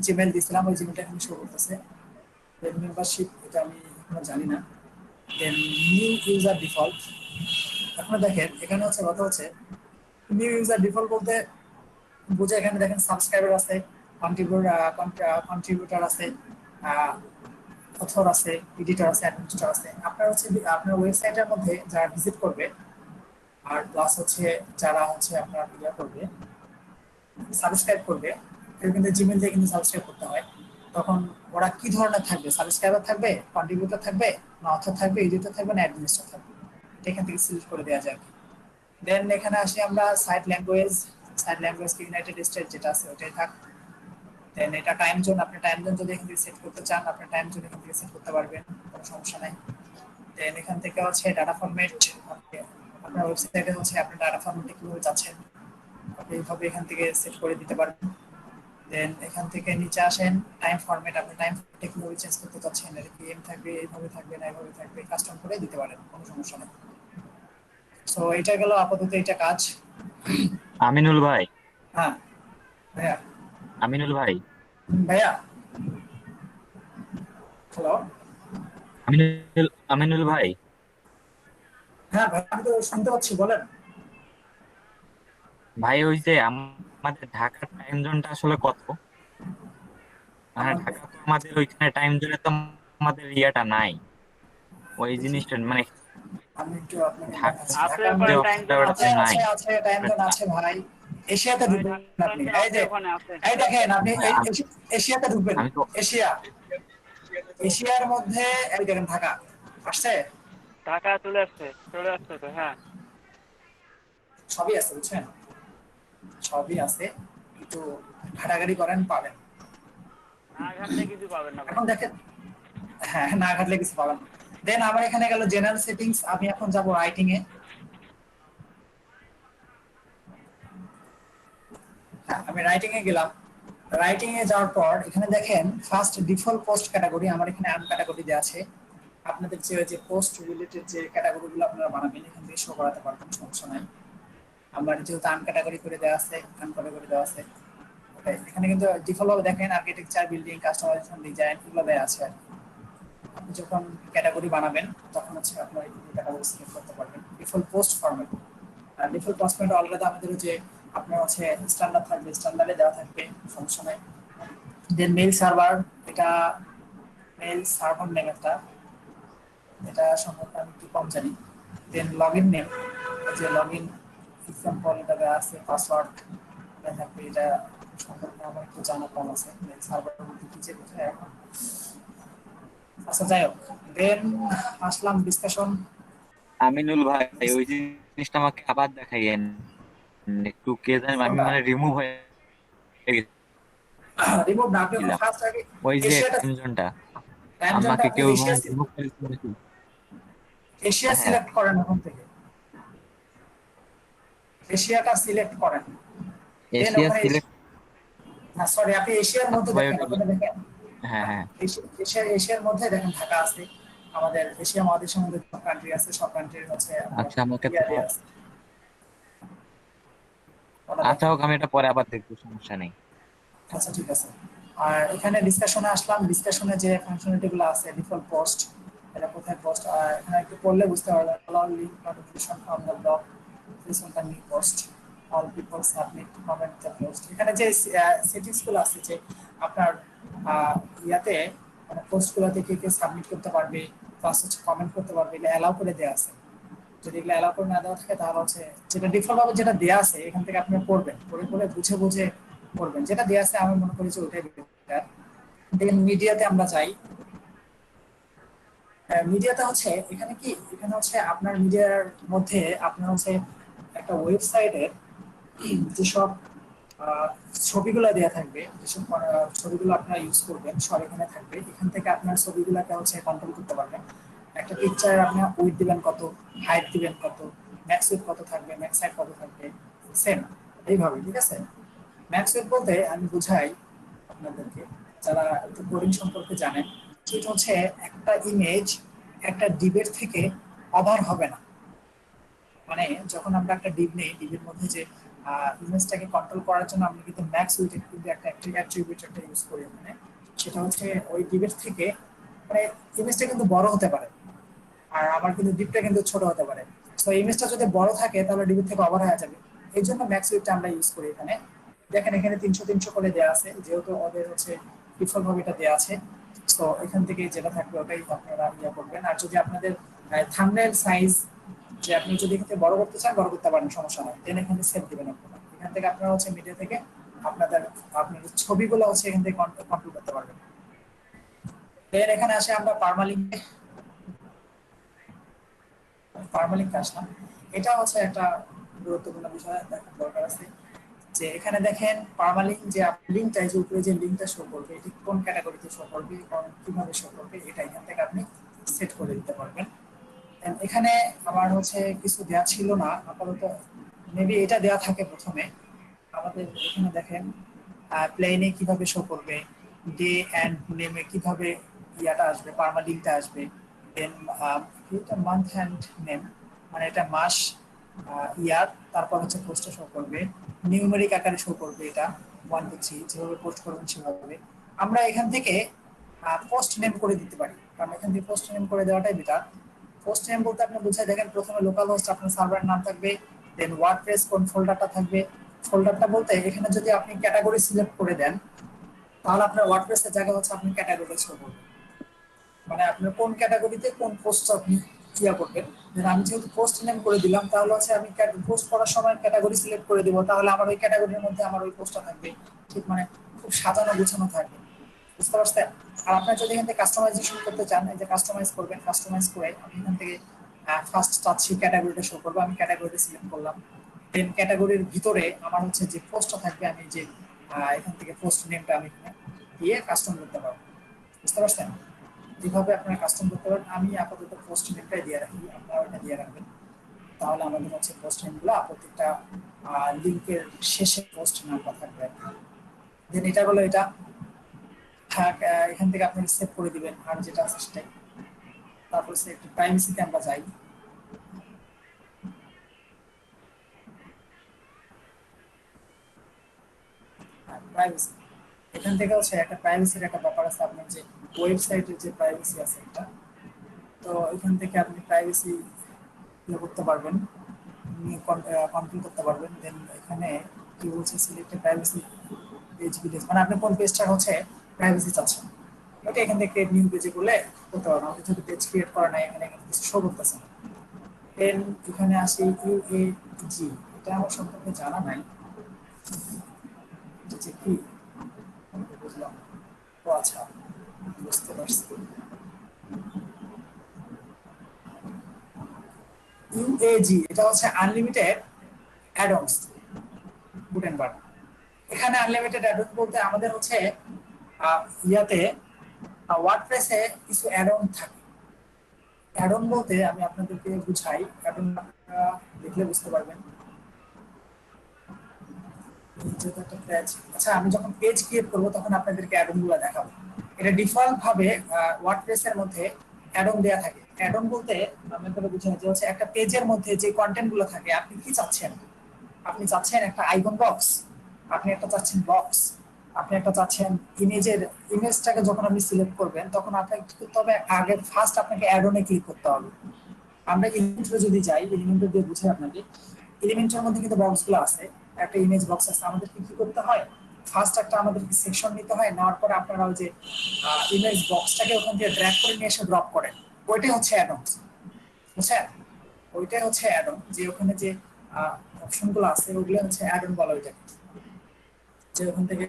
জিমেল দিয়েছিলাম, ওই জিমেলটা এখানে শো করতেছে। দেন মেম্বারশিপ, এটা আমি এখনো জানি না। দেন নিউ ইউজার ডিফল্ট, এখন দেখেন এখানে হচ্ছে কথা হচ্ছে নিউ ইউজার ডিফল্ট বলতে বুঝে, এখানে দেখেন সাবস্ক্রাইবার আছে, কন্ট্রিবিউটর আছে, অথর আছে, এডিটর আছে, অ্যাডমিনিস্ট্রেটর আছে। আপনার হচ্ছে আপনার ওয়েবসাইটের মধ্যে যারা ভিজিট করবে, আর প্লাস হচ্ছে যারা হচ্ছে আপনার ইয়া করবে, সাবস্ক্রাইব করবে, কিন্তু জিমেল দিয়ে কিন্তু সাবস্ক্রাইব করতে হয়। তখন ওরা কি ধরনের থাকবে, সাবস্ক্রাইবার থাকবে, কন্ট্রিবিউটর থাকবে, না অথর থাকবে, এডিটর থাকবে, না অ্যাডমিনিস্ট্রেটর থাকবে, এখান থেকে সিলেক্ট করে দেওয়া যায়। দেন এখানে আসি আমরা সাইট ল্যাঙ্গুয়েজ, সাইট ল্যাঙ্গুয়েজ কি ইউনাইটেড স্টেট যেটা আছে ওটাই থাক। দেন এটা টাইম জোন, আপনি টাইম জোন যদি এখান থেকে সেট করতে চান, আপনি টাইম জোন এখান থেকে সেট করতে পারবেন, কোনো সমস্যা নাই। দেন এখান থেকে হচ্ছে ডাটা ফরম্যাট, আপনার ওয়েবসাইটে হচ্ছে আপনি ডাটা ফরম্যাটে কিভাবে যাচ্ছেন আপনি এইভাবে এখান থেকে সেট করে দিতে পারবেন। দেন এখান থেকে নিচে আসেন টাইম ফরম্যাট, আপনি টাইম কিভাবে চেঞ্জ করতে চাচ্ছেন, এর পিএম থাকবে, এইভাবে থাকবে, না এইভাবে থাকবে, কাস্টম করে দিতে পারেন, কোনো সমস্যা নেই। সো এটা গেল আপাতত এটা কাজ। আমিনুল ভাই, হ্যাঁ ভাইয়া। আমিনুল ভাই, ভাইয়া হ্যালো। আমিনুল ভাই, হ্যাঁ ভাই, আমি তো শুনতে পাচ্ছি, বলেন। ভাই ওই যে আমাদের ঢাকার টাইম জোনটা আসলে কত? মানে আমাদের ঢাকা তো আমাদের ওইখানে টাইম জোনে তো আমাদের ইয়েটা নাই, ওই দেখি, জিনিসটা মানে আমি একটু আপনাকে ঢাকার দেখাচ্ছি। আছে, ঢাকার যে ওখানে মধ্যে টাইম অপশনটা জোন ওটাতে আছে। আছে নাই। আছে আছে টাইম জোন আছে ভাই। এশিয়াতে ভাই ঢুকবেন ঢাকার টাইম আপনি, জোন এই আছে, যে, ওখানে আছে। এই দেখেন আপনি ভাই, এশিয়াতে ঢুকবেন। আমি তো এশিয়া, এশিয়ার মধ্যে এই দেখেন ঢাকা আসছে, ঢাকা চলে আসছে, চলে আসছে তো, হ্যাঁ। সবই আছে বুঝছেন, সবই আছে, একটু ঘাটাঘাটি করেন পাবেন। না ঘাটলে কিছু পাবেন না ভাই। এখন দেখেন, হ্যাঁ না ঘাটলে কিছু পাবেন না। দেন আমার এখানে গেল জেনারেল সেটিংস, আমি এখন যাব রাইটিং এ। হ্যাঁ, আমি রাইটিং এ গেলাম। রাইটিং এ যাওয়ার পর এখানে দেখেন ফার্স্ট ডিফল্ট পোস্ট ক্যাটাগরি, আমার এখানে আন ক্যাটাগরি দেওয়া আছে। আপনাদের যে পোস্ট রিলেটেড যে ক্যাটাগরি গুলো আপনারা বানাবেন এখান থেকে শো করাতে পারবেন, সমস্যা নাই। আমার যেহেতু আন ক্যাটাগরি করে দেওয়া আছে, আন ক্যাটাগরি দেওয়া আছে, ওটাই এখানে কিন্তু ডিফল্ট ভাবে দেখেন আর্কিটেকচার, বিল্ডিং, কাস্টমাইজেশন, ডিজাইন এগুলো দেওয়া আছে আর কি। আপনি যখন ক্যাটাগরি বানাবেন তখন হচ্ছে আপনার এই ক্যাটাগরি সিলেক্ট করতে পারবেন ডিফল্ট পোস্ট ফরম্যাট। আর ডিফল্ট পোস্ট ফরম্যাট অলরেডি আমাদের যে আপনার হচ্ছে স্ট্যান্ডার্ড থাকবে, স্ট্যান্ডার্ডে দেওয়া থাকবে, সমস্যা নাই। দেন মেইল সার্ভার, এটা মেইল সার্ভার নেম একটা, এটা সম্পর্কে আমি একটু কম জানি। দেন লগইন নেম, যে লগইন এক্সাম্পল এটা দেওয়া আছে, পাসওয়ার্ড এটা থাকবে, এটা সম্পর্কে আমার একটু জানা কম আছে, মেইল সার্ভারের মধ্যে কি যে বোঝায় এখন। আচ্ছা যাই হোক, দেন আসলাম ডিসকাশন। আমিনুল ভাই, ওই জিনিসটা আমাকে আবার দেখাইয়েন একটু, কে জানি আমি কোনটা মানে রিমুভ হয়ে রিমুভ না, আপনি গেছিলাম। ফার্স্ট আগে ওই যে এশিয়াটা, টাইম জোনটা টাইম জোনটা আমাকে আপনি কেউ এশিয়া, মানে রিমুভ করে দিয়েছে। এশিয়া হ্যাঁ, সিলেক্ট করেন ওখান থেকে, এশিয়াটা সিলেক্ট করেন। দেন এশিয়া ওখানে সিলেক্ট, না সরি, আপনি এশিয়ার মধ্যে ভাই দেখেন, ওটা ওখানে দেখেন। হ্যাঁ হ্যাঁ, এশিয়ার মধ্যে দেখেন ঢাকা আছে। আমাদের এশিয়া মহাদেশের মধ্যে সব কান্ট্রি আছে, সব কান্ট্রির হচ্ছে আপনার আচ্ছা আমাকে তো, ইয়া দেয়া আছে, ওটা আচ্ছা দেখেন। হোক, আমি এটা পরে আবার দেখবো, সমস্যা নেই। আচ্ছা ঠিক আছে। আর এখানে ডিসকাশনে আসলাম, ডিসকাশনে যে ফাংশনালিটি গুলো আছে, ডিফল্ট পোস্ট, এটা কোথায় পোস্ট, আর এখানে একটু পড়লে বুঝতে পারবেন। All link notification from the blog, this one the new post, all people submit comment the post. এখানে যে সেটিংস গুলো আছে, যে আপনার ইয়াতে মানে পোস্ট গুলোতে কে কে সাবমিট করতে পারবে, প্লাস হচ্ছে কমেন্ট করতে পারবে, এটা অ্যালাউ করে দেওয়া আছে। যদি এগুলো অ্যালাউ করে না দেওয়া থাকে তাহলে হচ্ছে যেটা ডিফল্ট ভাবে যেটা দেওয়া আছে এখান থেকে আপনি পড়বেন, পড়ে পড়ে বুঝে বুঝে পড়বেন, যেটা দেওয়া আছে আমি মনে করি যে ওটাই বেটার। দেন মিডিয়াতে আমরা যাই। মিডিয়াতে হচ্ছে এখানে কি, এখানে হচ্ছে আপনার মিডিয়ার মধ্যে আপনার হচ্ছে একটা ওয়েবসাইটের যেসব ছবিগুলো দেওয়া থাকবে, যেসব ছবিগুলো আপনারা ইউজ করবেন সব এখানে থাকবে। এখান থেকে আপনার ছবিগুলোকে হচ্ছে কন্ট্রোল করতে পারবেন। একটা পিকচার আপনি উইথ দিবেন কত, হাইট দিবেন কত, ম্যাক্স উইথ কত থাকবে, ম্যাক্স হাইট কত থাকবে, সেম এইভাবে, ঠিক আছে। ম্যাক্স উইথ বলতে আমি বুঝাই আপনাদেরকে, যারা একটু কোডিং সম্পর্কে জানেন, সেটা হচ্ছে একটা ইমেজ একটা ডিবের থেকে ওভার হবে না। মানে যখন আমরা একটা ডিপ নেই, ডিবের মধ্যে যে ইমেজটাকে কন্ট্রোল করার জন্য আমরা কিন্তু ম্যাক্স উইথ কিন্তু একটা অ্যাট্রিবিউট একটা ইউজ করি ওখানে। সেটা হচ্ছে ওই ডিবের থেকে মানে ইমেজটা কিন্তু বড় হতে পারে, আর আমার কিন্তু ডিপটা কিন্তু ছোট হতে পারে। তো ইমেজটা যদি বড় থাকে তাহলে ডিবের থেকে ওভার হয়ে যাবে, এই জন্য ম্যাক্স উইথটা আমরা ইউজ করি এখানে। দেখেন এখানে 300 করে দেওয়া আছে, যেহেতু ওদের হচ্ছে ডিফল্ট ভাবে এটা দেওয়া আছে। তো এখান থেকে যেটা থাকবে ওটাই আপনারা ইয়া করবেন। আর যদি আপনাদের থাম্বনেল সাইজ, যে আপনি যদি এখানে বড় করতে চান বড় করতে পারেন, সমস্যা নাই। দেন এখানে সেভ দিবেন আপনারা, এখান থেকে আপনারা হচ্ছে মিডিয়া থেকে আপনাদের ছবিগুলো হচ্ছে এখান থেকে কন্ট্রোল করতে পারবেন। দেন এখানে আসে আমরা পার্মালিঙ্কে, পার্মালিঙ্ক আসলাম। এটা হচ্ছে একটা গুরুত্বপূর্ণ বিষয় দেখার দরকার আছে, যে এখানে দেখেন পার্মালিঙ্ক যে লিঙ্কটা, যে উপরে যে লিঙ্কটা শো করবে এটি কোন ক্যাটাগরিতে শো করবে, কিভাবে শো করবে, এটা এখান থেকে আপনি সেট করে দিতে পারবেন। এখানে আমার হচ্ছে কিছু দেওয়া ছিল না আপাতত, মেবি এটা দেওয়া থাকে প্রথমে। আমাদের এখানে দেখেন প্লেনে কিভাবে শো করবে, ডে অ্যান্ড নেমে কিভাবে ইয়াটা আসবে, পার্মালিঙ্কটা আসবে। দেন এটা মান্থ অ্যান্ড নেম, মানে এটা মাস, ইয়ার, তারপর হচ্ছে পোস্টে শো করবে, নিউমেরিক আকারে শো করবে, এটা 1 to 3 যেভাবে পোস্ট করবেন সেভাবে। আমরা এখান থেকে পোস্ট নেম করে দিতে পারি, কারণ এখান থেকে পোস্ট নেম করে দেওয়াটাই বেটার। পোস্ট নেম বলতে আপনি বুঝাই দেখেন, প্রথমে লোকাল হোস্ট আপনার সার্ভারের নাম থাকবে, দেন ওয়ার্ডপ্রেস কোন ফোল্ডারটা থাকবে। ফোল্ডারটা বলতে এখানে যদি আপনি ক্যাটাগরি সিলেক্ট করে দেন, তাহলে আপনার ওয়ার্ডপ্রেসের জায়গায় হচ্ছে আপনি ক্যাটাগরি শো করবেন, মানে আপনার কোন ক্যাটাগরিতে কোন পোস্ট আপনি ইয়া করবেন। দেন আমি যেহেতু পোস্ট নেম করে দিলাম, তাহলে হচ্ছে আমি পোস্ট করার সময় ক্যাটাগরি সিলেক্ট করে দিব, তাহলে আমার ওই ক্যাটাগরির মধ্যে আমার ওই পোস্টটা থাকবে। ঠিক মানে খুব সাজানো গুছানো থাকবে, বুঝতে পারছেন? আর আপনার যদি এখান থেকে কাস্টমাইজেশন করতে চান, এই যে কাস্টমাইজ করবেন, কাস্টমাইজ করে আমি এখান থেকে ফার্স্ট চাচ্ছি ক্যাটাগরিটা শো করবো, আমি ক্যাটাগরিটা সিলেক্ট করলাম। দেন ক্যাটাগরির ভিতরে আমার হচ্ছে যে পোস্টটা থাকবে, আমি যে এখান থেকে পোস্ট নেমটা আমি এখানে দিয়ে কাস্টম করতে পারবো, বুঝতে পারছেন? যেভাবে আপনারা কাস্টম করতে পারেন। আমি আপাতত পোস্ট নেমটাই দিয়ে রাখি, আপনারা ওটা দিয়ে রাখবেন। তাহলে আমাদের হচ্ছে পোস্ট নেমগুলো প্রত্যেকটা লিঙ্কের শেষে পোস্ট নামটা থাকবে। দেন এটা হলো এটা, হ্যাঁ, এখান থেকে আপনি সেভ করে দিবেন আর যেটা আছে সেটাই। তারপর সে একটু প্রাইভেসিতে আমরা যাই। প্রাইভেসি, এখান থেকে হচ্ছে একটা প্রাইভেসির একটা ব্যাপার আছে, আপনার যে ওয়েবসাইটের যে প্রাইভেসি আছে একটা, তো এখান থেকে আপনি প্রাইভেসি ইয়ে করতে পারবেন, কন্ট্রোল করতে পারবেন। দেন এখানে কি বলছে, সিলেক্ট প্রাইভেসি পেজ ভিলেজ, মানে আপনি কোন পেজটা হচ্ছে প্রাইভেসি চাচ্ছেন, ওটা এখান থেকে ক্রিয়েট নিউ পেজে করলে করতে পারবেন। আমাদের যদি পেজ ক্রিয়েট করা নাই, এখানে কিছু শো করতেছে না। দেন এখানে আসি ইউএজি, এটা আমার সম্পর্কে জানা নাই, এটা যে কি আমি তো বুঝলাম না। ও আচ্ছা, বুঝতে পারছি। ইউএজি এটা হচ্ছে আনলিমিটেড অ্যাডন্স গুটেনবার্গ। এখানে আনলিমিটেড অ্যাডন্স বলতে আমাদের হচ্ছে ইয়াতে ওয়ার্ডপ্রেসে কিছু অ্যাডন থাকে। অ্যাডন বলতে আমি আপনাদেরকে বুঝাই, অ্যাডন আপনারা দেখলে বুঝতে পারবেন। আচ্ছা, আমি যখন পেজ ক্রিয়েট করবো তখন আপনাদেরকে অ্যাডন গুলো দেখাবো। এটা ডিফল্ট ভাবে ওয়ার্ডপ্রেসের মধ্যে অ্যাডন দেয়া থাকে। অ্যাডন বলতে আমি আপনাদের বুঝাই যে হচ্ছে একটা পেজের মধ্যে যে কন্টেন্ট গুলো থাকে, আপনি কি চাচ্ছেন? আপনি চাচ্ছেন একটা আইকন বক্স, আপনি একটা চাচ্ছেন বক্স, আপনি একটা চাচ্ছেন ইমেজটাকে যখন আপনি সিলেক্ট করবেন তখন আপনাকে কি করতে হবে, আগে ফার্স্ট আপনাকে অ্যাডনে ক্লিক করতে হবে। আমরা এলিমেন্টে যদি যাই, এলিমেন্টে দিয়ে বুঝাই আপনাকে, এলিমেন্টের মধ্যে কিন্তু বক্সগুলো আছে, একটা ইমেজ বক্স আছে। আমাদের কি করতে হয়, ফার্স্ট একটা আমাদের সেকশন নিতে হয়, নেওয়ার পরে আপনারা ওই যে ইমেজ বক্সটাকে ওখান থেকে ড্র্যাগ করে নিয়ে এসে ড্রপ করেন, ওইটাই হচ্ছে অ্যাডন্স, বুঝছেন? ওইটাই হচ্ছে অ্যাডন, যে ওখানে যে অপশনগুলো আছে ওগুলো হচ্ছে অ্যাডন বলা ওইটাকে, যে ওখান থেকে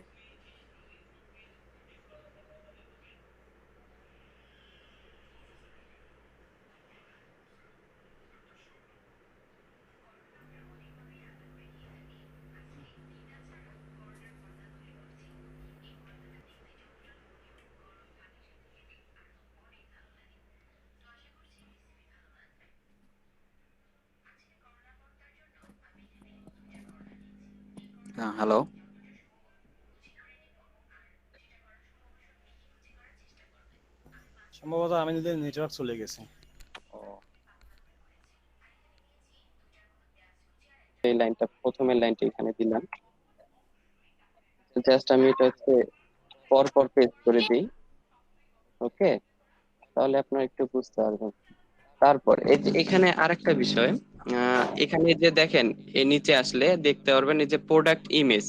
হ্যাঁ, হ্যালো। সম্ভবত আমিনুলের নেটওয়ার্ক চলে গেছে। এই লাইনটা, প্রথমের লাইনটা এখানে দিলাম। জাস্ট আমি এটা হচ্ছে পর পর পেস্ট করে দিই। ওকে, তাহলে আপনারা একটু বুঝতে পারবেন। তারপর এই যে এখানে আরেকটা বিষয়, এখানে যে দেখেন, এই নিচে আসলে দেখতে পারবেন এই যে প্রোডাক্ট ইমেজ।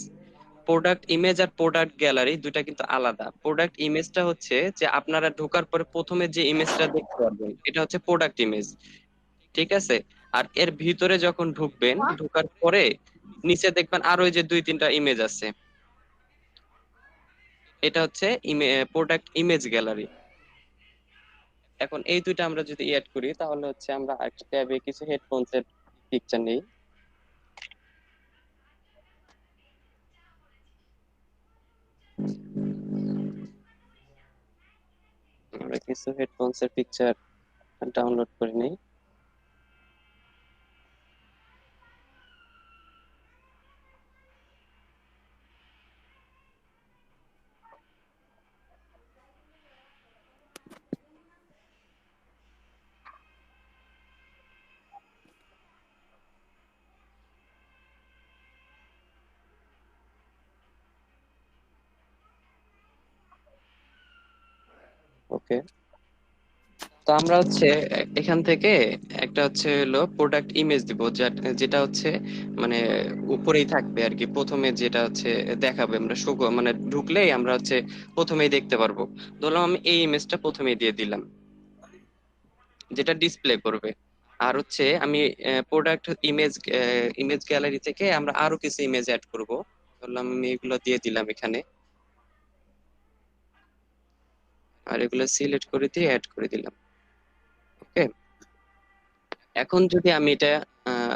প্রোডাক্ট ইমেজ আর প্রোডাক্ট গ্যালারি দুইটা কিন্তু আলাদা। প্রোডাক্ট ইমেজটা হচ্ছে যে আপনারা ঢোকার পরে প্রথমে যে ইমেজটা দেখতে পারবেন এটা হচ্ছে প্রোডাক্ট ইমেজ, ঠিক আছে? আর এর ভিতরে যখন ঢুকবেন, ঢোকার পরে নিচে দেখবেন আরো ওই যে দুই তিনটা ইমেজ আছে, এটা হচ্ছে প্রোডাক্ট ইমেজ গ্যালারি। এখন এই দুইটা আমরা যদি অ্যাড করি তাহলে হচ্ছে আমরা একটা ট্যাবে কিছু হেডফোনস এর পিকচার নেই। আমরা কিছু হেডফোনস এর পিকচার ডাউনলোড করে নেই। ওকে, তো আমরা হচ্ছে এখান থেকে একটা হচ্ছে হলো প্রোডাক্ট ইমেজ দিব, যেটা হচ্ছে মানে উপরেই থাকবে আর কি, প্রথমে যেটা হচ্ছে দেখাবে, আমরা শো মানে ঢুকলেই আমরা হচ্ছে প্রথমেই দেখতে পারবো। ধরলাম আমি এই ইমেজটা প্রথমেই দিয়ে দিলাম, যেটা ডিসপ্লে করবে। আর হচ্ছে আমি প্রোডাক্ট ইমেজ গ্যালারি থেকে আমরা আরো কিছু ইমেজ অ্যাড করব। ধরলাম আমি এগুলো দিয়ে দিলাম এখানে, আর এগুলো সিলেক্ট করে দিয়ে অ্যাড করে দিলাম। ওকে, এখন যদি আমি এটা আহ,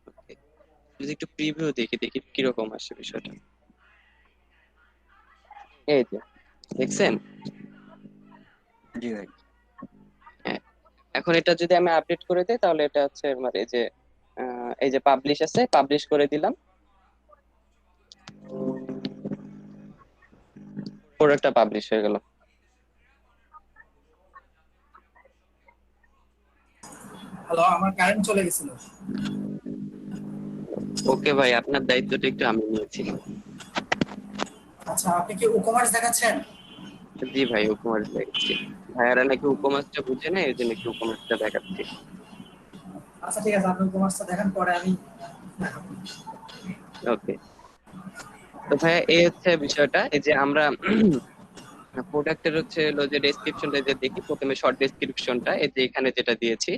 okay, যদি একটু প্রিভিউ দেখি দেখি কিরকম আসে বিষয়টা। এই যে দেখছেন? জি ভাই। হ্যাঁ, এখন এটা যদি আমি আপডেট করে দিই তাহলে এটা হচ্ছে মানে এই যে পাবলিশ আছে, পাবলিশ করে দিলাম, প্রোডাক্টটা পাবলিশ হয়ে গেল। হ্যালো, আমার কারেন্ট চলে গেছিল। ওকে ভাই, আপনার দায়িত্বটা একটু আমি নিয়েছি। আচ্ছা, আপনি কি ই-কমার্স দেখাচ্ছেন? জি ভাই, উপমার্স দেখাচ্ছি। ভাইয়ারা নাকি উপমার্সটা বুঝে না, এই জন্য একটু উপমার্সটা দেখাচ্ছি। আচ্ছা ঠিক আছে, আপনি ই-কমার্সটা দেখান, পরে আমি দেখাবো। ওকে, তো ভাইয়া এই হচ্ছে বিষয়টা, এই যে আমরা প্রোডাক্টের হচ্ছে হলো যে ডেসক্রিপশনটা যে দেখি, প্রথমে শর্ট ডেসক্রিপশনটা এই যে এখানে যেটা দিয়েছি।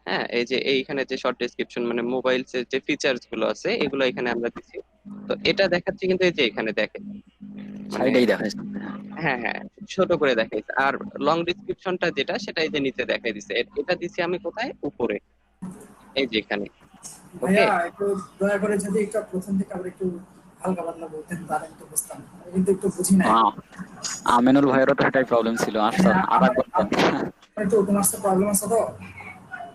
হ্যাঁ, এই যে এইখানে যে শর্ট ডেসক্রিপশন মানে মোবাইলস এর যে ফিচার্স গুলো আছে এগুলো এখানে আমরা দিছি। তো এটা দেখাচ্ছি কিন্তু এই যে এখানে দেখেন, মানে সাইডেই দেখাচ্ছে। হ্যাঁ হ্যাঁ, ছোট করে দেখাইছে। আর লং ডেসক্রিপশনটা যেটা সেটা এই যে নিচে দেখাই দিছে, এটা দিছি আমি কোথায়, উপরে, এই যে এখানে। ওকে, ভাইয়া একটু দয়া করে যদি একটু প্রথম থেকে আবার একটু হালকা পাতলা বলতেন তাহলে আমি একটু বুঝতাম, আমি কিন্তু একটু বুঝি না। আমিনুল ভাইয়েরও তো সেটাই প্রবলেম ছিল। আচ্ছা, আর একবার বলেন। একটু ই-কমার্সের প্রবলেম আছে তো,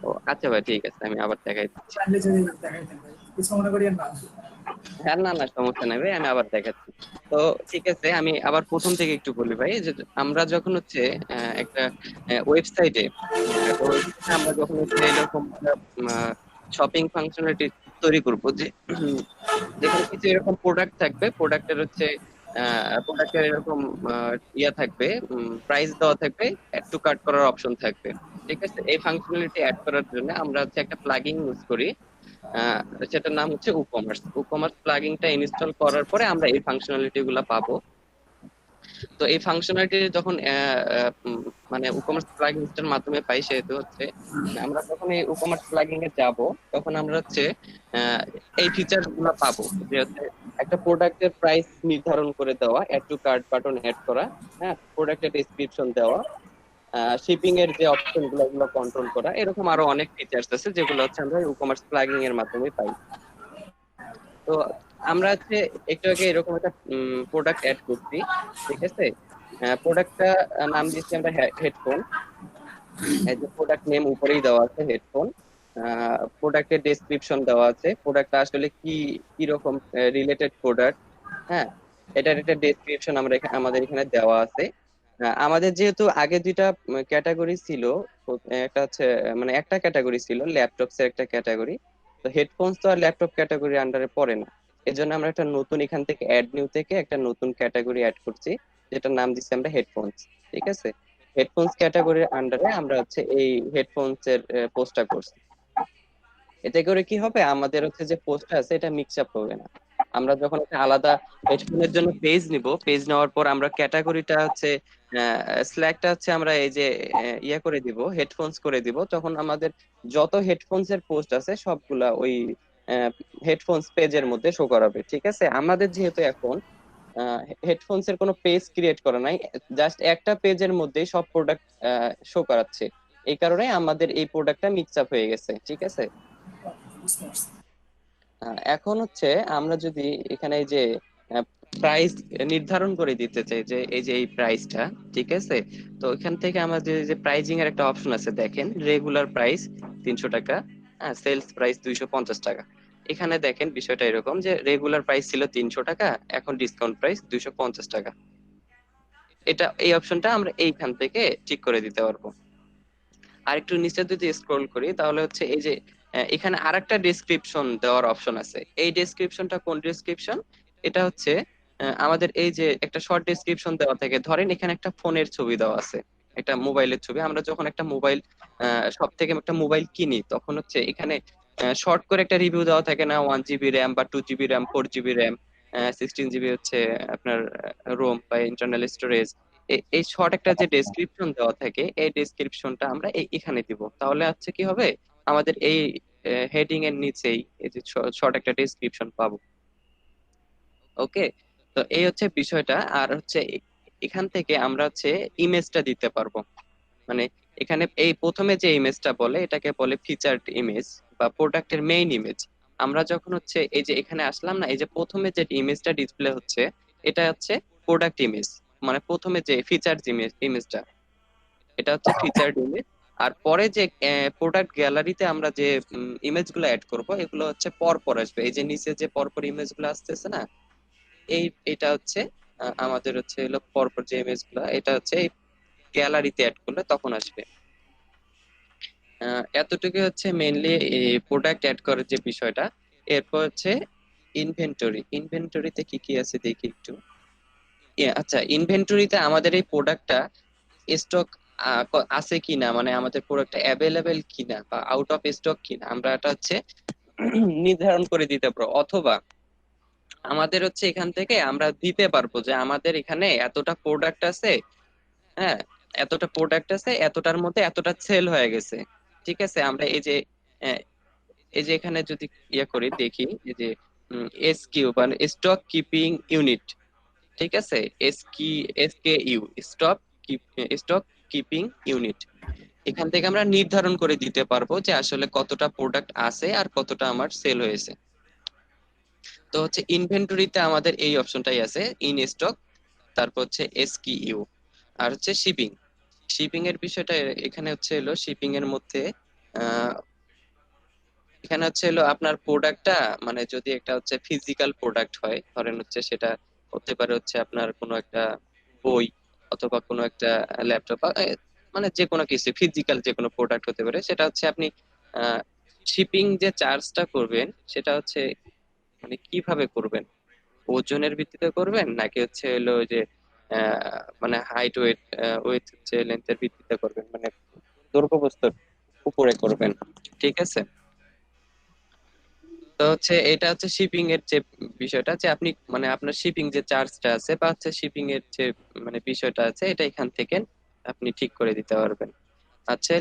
ও আচ্ছা ভাই, ঠিক আছে, আমি আবার দেখাই দিচ্ছি। চাইলে যদি দেখাইতেন ভাই, কিছু মনে করিয়েন না। হ্যাঁ, না না, সমস্যা নেই ভাই, আমি আবার দেখাচ্ছি। তো ঠিক আছে, আমি আবার প্রথম থেকে একটু বলি ভাই, যে আমরা যখন হচ্ছে একটা ওয়েবসাইটে আমরা যখন হচ্ছে এরকম শপিং ফাংশনালিটি তৈরি করব, যে যেখানে কিছু এরকম প্রোডাক্ট থাকবে, প্রোডাক্টের এরকম ইয়া থাকবে, প্রাইস দেওয়া থাকবে, অ্যাড টু কার্ট করার অপশন থাকবে। ঠিক আছে, এই ফাংশনালিটি অ্যাড করার জন্য আমরা হচ্ছে একটা প্লাগইন ইউজ করি, আহ, সেটার নাম হচ্ছে উকমার্স। উকমার্স প্লাগইনটা ইনস্টল করার পরে আমরা এই ফাংশনালিটি গুলা পাবো। তো এই ফাংশনালিটি যখন মানে উকমার্স প্লাগইনটার মাধ্যমে পাই, সেহেতু হচ্ছে আমরা যখন এই উকমার্স প্লাগইন এ যাব, তখন আমরা হচ্ছে আহ, এই ফিচার গুলা পাবো, যে হচ্ছে একটা প্রোডাক্টের প্রাইস নির্ধারণ করে দেওয়া, add to cart button add করা, হ্যাঁ, প্রোডাক্টের ডেসক্রিপশন দেওয়া, শিপিং এর যে অপশন গুলো এগুলো কন্ট্রোল করা, এরকম আরো অনেক ফিচার্স আছে যেগুলো হচ্ছে আমরা ই-কমার্স প্লাগইন এর মাধ্যমে পাই। তো আমরা হচ্ছে একটু আগে এরকম একটা প্রোডাক্ট অ্যাড করছি। ঠিক আছে, প্রোডাক্টটা নাম দিচ্ছি আমরা হেডফোন। এই যে প্রোডাক্ট নেম উপরেই দেওয়া আছে, হেডফোন। প্রোডাক্টের ডেসক্রিপশন দেওয়া আছে, প্রোডাক্টটা আসলে কি কি রকম রিলেটেড প্রোডাক্ট। হ্যাঁ, এটার একটা ডেসক্রিপশন আমাদের এখানে দেওয়া আছে। আমাদের যেহেতু আগে দুইটা ক্যাটাগরি ছিল, একটা হচ্ছে মানে একটা ক্যাটাগরি ছিল ল্যাপটপস এর একটা ক্যাটাগরি, তো হেডফোনস তো আর ল্যাপটপ ক্যাটাগরি আন্ডারে পড়ে না। এজন্য আমরা একটা নতুন এখান থেকে অ্যাড নিউ থেকে একটা নতুন ক্যাটাগরি অ্যাড করছি, যেটার নাম দিচ্ছি আমরা হেডফোনস। ঠিক আছে, হেডফোনস ক্যাটাগরির আন্ডারে আমরা হচ্ছে এই হেডফোনস এর পোস্টটা করছি। এতে করে কি হবে, আমাদের হচ্ছে যে পোস্টটা আছে এটা মিক্স আপ হবে না। আমরা যখন একটা আলাদা হেডফোনের জন্য পেজ নিব, পেজ নেওয়ার পর আমরা ক্যাটাগরিটা হচ্ছে স্ল্যাগটা হচ্ছে আমরা এই যে ইয়া করে দিব, হেডফোনস করে দিব, তখন আমাদের যত হেডফোনস এর পোস্ট আছে সবগুলা ওই হেডফোনস পেজের মধ্যে শো করাবে। ঠিক আছে, আমাদের যেহেতু এখন হেডফোনস এর কোনো পেজ ক্রিয়েট করা নাই, জাস্ট একটা পেজের মধ্যেই সব প্রোডাক্ট শো করাচ্ছে, এই কারণে আমাদের এই প্রোডাক্টটা মিক্স আপ হয়ে গেছে। ঠিক আছে, বুঝতে পারছি। এখন হচ্ছে আমরা যদি এখানে এই যে প্রাইস নির্ধারণ করে দিতে চাই, যে এই যে এই প্রাইসটা, ঠিক আছে, তো এখান থেকে আমাদের যে প্রাইজিং এর একটা অপশন আছে, দেখেন রেগুলার প্রাইস 300 টাকা, হ্যাঁ, সেলস প্রাইস 250 টাকা। এখানে দেখেন বিষয়টা এরকম, যে রেগুলার প্রাইস ছিল 300 টাকা, এখন ডিসকাউন্ট প্রাইস 250 টাকা। এটা এই অপশনটা আমরা এইখান থেকে ঠিক করে দিতে পারবো। আর একটু নিচে যদি স্ক্রল করি তাহলে হচ্ছে এই যে এখানে আরেকটা ডেসক্রিপশন দেওয়ার অপশন আছে। এই ডেসক্রিপশনটা কোন ডেসক্রিপশন? এটা হচ্ছে আমাদের এই যে একটা শর্ট ডেসক্রিপশন দেওয়া থাকে, ধরেন এখানে একটা ফোনের ছবি দেওয়া আছে, একটা মোবাইলের ছবি। আমরা যখন একটা মোবাইল সব থেকে একটা মোবাইল কিনি, তখন হচ্ছে এখানে শর্ট করে একটা রিভিউ দেওয়া থাকে না, 1 জিবি র্যাম বা 2 GB RAM, 4 GB RAM, 16 GB হচ্ছে আপনার রোম বা ইন্টারনাল স্টোরেজ। এই শর্ট একটা যে ডেসক্রিপশন দেওয়া থাকে, এই ডেসক্রিপশনটা আমরা এখানে দিব। তাহলে হচ্ছে কি হবে, আমাদের এই হেডিং এর নিচেই এই যে শর্ট একটা ডেসক্রিপশন পাবো। ওকে, তো এই হচ্ছে বিষয়টা। আর হচ্ছে এখান থেকে আমরা হচ্ছে ইমেজটা দিতে পারবো। মানে এখানে এই প্রথমে যে ইমেজটা বলে, এটাকে বলে ফিচার্ড ইমেজ বা প্রোডাক্টের মেইন ইমেজ। আমরা যখন হচ্ছে এই যে এখানে আসলাম না, এই যে প্রথমে যে ইমেজটা ডিসপ্লে হচ্ছে, এটা হচ্ছে প্রোডাক্ট ইমেজ। মানে প্রথমে যে ফিচার্ড ইমেজটা, এটা হচ্ছে ফিচার্ড ইমেজ। আর পরে যে প্রোডাক্ট গ্যালারিতে আমরা যে ইমেজগুলো অ্যাড করব, এগুলো হচ্ছে পর পর আসবে। এই যে নিচে যে পরপর ইমেজগুলো আসতেছে না, এটা হচ্ছে আমাদের হচ্ছে হলো পরপর যে ইমেজগুলো, এটা হচ্ছে এই গ্যালারিতে অ্যাড করলে তখন আসবে। এতটুকু হচ্ছে মেইনলি প্রোডাক্ট অ্যাড করার যে বিষয়টা। এরপর হচ্ছে ইনভেন্টরিতে কি কি আছে দেখি একটু। আচ্ছা, ইনভেন্টরিতে আমাদের এই প্রোডাক্টটা স্টক আছে কিনা, মানে আমাদের প্রোডাক্টটা অ্যাভেলেবেল কিনা বা আউট অফ স্টক কিনা, আমরা এটা হচ্ছে নির্ধারণ করে দিতে পারবো। অথবা আমাদের হচ্ছে এখান থেকে আমরা দিতে পারবো যে আমাদের এখানে এতটা প্রোডাক্ট আছে, হ্যাঁ, এতটা প্রোডাক্ট আছে, এতটার মধ্যে এতটা সেল হয়ে গেছে। ঠিক আছে, আমরা আহ, এই যে এখানে যদি ইয়ে করি দেখি, এই যে এসকিউ মানে স্টক কিপিং ইউনিট, ঠিক আছে, S K U, stock stock keeping unit. এখান থেকে আমরা নির্ধারণ করে দিতে পারবো যে আসলে কতটা প্রোডাক্ট আছে আর কতটা আমার সেল হয়েছে। তো হচ্ছে ইনভেন্টরিতে আমাদের এই অপশনটাই আছে, ইন স্টক, তারপর হচ্ছে এসকিইউ। আর হচ্ছে শিপিং, শিপিং এর বিষয়টা এখানে হচ্ছে হলো শিপিং এর মধ্যে আহ এখানে হচ্ছে হলো আপনার প্রোডাক্টটা, মানে যদি একটা হচ্ছে ফিজিক্যাল প্রোডাক্ট হয়, ধরেন হচ্ছে সেটা হতে পারে হচ্ছে আপনার কোনো একটা বই অথবা কোনো একটা ল্যাপটপ, মানে যে কোনো কিছু ফিজিক্যাল যে কোনো প্রোডাক্ট হতে পারে, সেটা হচ্ছে আপনি শিপিং যে চার্জটা করবেন, সেটা হচ্ছে মানে কিভাবে করবেন, ওজনের ভিত্তিতে করবেন নাকি হচ্ছে হলো ওই যে মানে হাইট ওয়েট, ওয়েট হচ্ছে লেন্থের ভিত্তিতে করবেন, মানে দৈর্ঘ্য প্রস্থের উপরে করবেন। ঠিক আছে, তো হচ্ছে এটা হচ্ছে শিপিং এর যে বিষয়টা, যে আপনি মানে আপনার শিপিং যে চার্জটা আছে বা হচ্ছে শিপিং এর যে মানে বিষয়টা আছে, এটা এখান থেকে আপনি ঠিক করে দিতে পারবেন। আচ্ছা,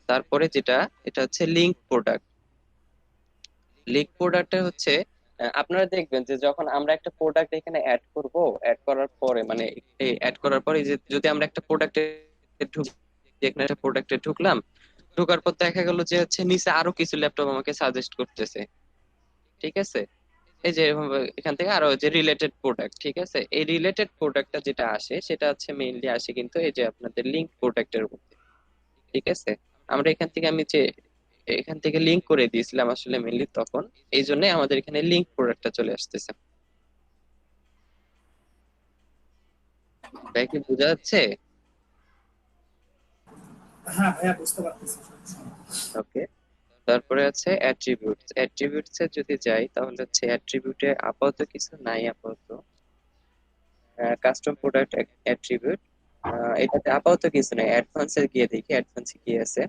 তারপরে যেটা, এটা হচ্ছে লিঙ্ক প্রোডাক্ট। লিঙ্ক প্রোডাক্টে হচ্ছে আপনারা দেখবেন যে যখন আমরা একটা প্রোডাক্ট এখানে অ্যাড করব, অ্যাড করার পরে মানে অ্যাড করার পরে যে যদি আমরা একটা প্রোডাক্টে এখানে একটা প্রোডাক্টে ঢুকলাম, ঢোকার পর দেখা গেল যে হচ্ছে নিচে আরো কিছু ল্যাপটপ আমাকে সাজেস্ট করতেছে। ঠিক আছে, এই যে এখান থেকে আরো যে রিলেটেড প্রোডাক্ট, ঠিক আছে, এই রিলেটেড প্রোডাক্টটা যেটা আসে সেটা হচ্ছে মেইনলি আসে কিন্তু এই যে আপনাদের লিঙ্ক প্রোডাক্টের মধ্যে। ঠিক আছে, আমরা এখান থেকে আমি যে এখান থেকে লিংক করে দিয়েছিলাম আসলে মেইনলি তখন, এই জন্য আমাদের এখানে লিংক প্রোডাক্টটা চলে আসতেছে। তাই কি বোঝা যাচ্ছে? হ্যাঁ ভাইয়া, বুঝতে পারতেছি। ওকে, তারপরে আছে অ্যাট্রিবিউটস। অ্যাট্রিবিউটস এ যদি যাই তাহলে হচ্ছে অ্যাট্রিবিউটে আপাতত কিছু নাই আপাতত। কাস্টম প্রোডাক্ট অ্যাট্রিবিউট, এটাতে আপাতত কিছু নাই। অ্যাডভান্সে গিয়ে দেখি অ্যাডভান্সে কি আছে।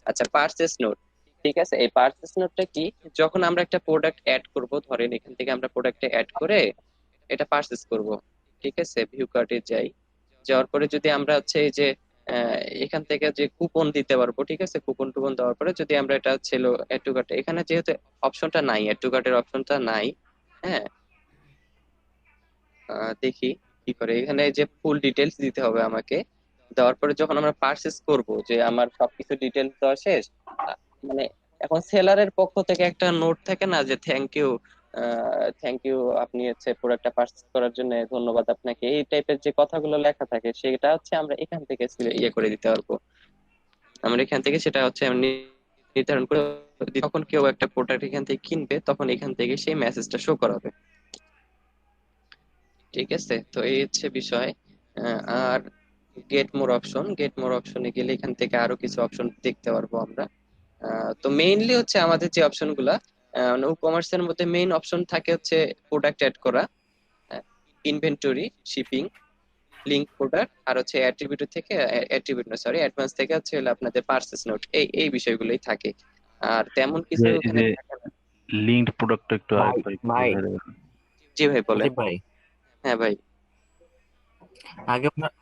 আচ্ছা, পারচেস নোট। ঠিক আছে, এই পারচেস নোটটা কি, যখন আমরা একটা প্রোডাক্ট অ্যাড করব, ধরেন এখান থেকে আমরা প্রোডাক্টে অ্যাড করে এটা পারচেস করব। ঠিক আছে, ভিউ কার্টে যাই, যাওয়ার পরে যদি আমরা হচ্ছে এই যে এখান থেকে যে কুপন দিতে পারবো, ঠিক আছে, কুপন টুপন দেওয়ার পরে যদি আমরা এটা ছিল অ্যাড টু কার্টে, এখানে যেহেতু অপশনটা নাই, অ্যাড টু কার্টের অপশনটা নাই, হ্যাঁ, দেখি কি করে। এখানে যে ফুল ডিটেলস দিতে হবে আমাকে, দেওয়ার পরে যখন আমরা পারচেস করব, যে আমার সবকিছু ডিটেলস দেওয়া শেষ, আহ, মানে এখন সেলারের পক্ষ থেকে একটা নোট থাকে না যে থ্যাংক ইউ, থ্যাংক ইউ, আপনি হচ্ছে প্রোডাক্টটা পারচেস করার জন্য ধন্যবাদ আপনাকে, এই টাইপের যে কথাগুলো লেখা থাকে, সেটা হচ্ছে আমরা এখান থেকে ইয়ে করে দিতে পারবো। আমরা এখান থেকে সেটা হচ্ছে আমি নির্ধারণ করে যখন কেউ একটা প্রোডাক্ট এখান থেকে কিনবে, তখন এখান থেকে সেই মেসেজটা শো করাবে। ঠিক আছে, তো এই হচ্ছে বিষয়। আর গেট মোর অপশনে গেলে এখান থেকে আরো কিছু অপশন দেখতে পারবো আমরা। তো মেইনলি হচ্ছে আমাদের যে অপশন গুলা, ই কমার্সের মধ্যে মেইন অপশন থাকে হচ্ছে প্রোডাক্ট অ্যাড করা, ইনভেন্টরি, শিপিং, লিঙ্ক প্রোডাক্ট, আর হচ্ছে অ্যাট্রিবিউট থেকে অ্যাট্রিবিউট না সরি অ্যাডভান্স থেকে হচ্ছে হলো আপনাদের পারচেস নোট, এই বিষয়গুলোই থাকে। আর তেমন কিছু যে এই ওখানে যে থাকে না। লিঙ্কড প্রোডাক্টটা একটু ভাই আরেকবার একটু ভাই বুঝাই দেবেন। জি ভাই বলেন। আসিফ ভাই, হ্যাঁ ভাই। আগে ওনার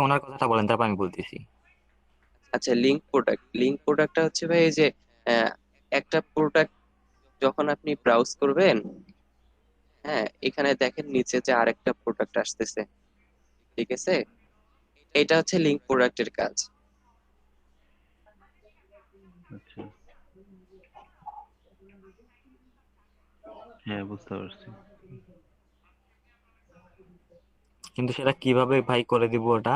ওনার কথাটা বলেন, তারপর আমি বলতেছি। আচ্ছা, লিঙ্ক প্রোডাক্টটা হচ্ছে ভাই এই যে আহ, একটা প্রোডাক্ট যখন আপনি ব্রাউজ করবেন, হ্যাঁ এখানে দেখেন নিচে যে আরেকটা প্রোডাক্ট আসতেছে, ঠিক আছে, এটা হচ্ছে লিঙ্ক প্রোডাক্টের কাজ। আচ্ছা, হ্যাঁ বুঝতে পারছি। কিন্তু সেটা কিভাবে ভাই করে দিব ওটা?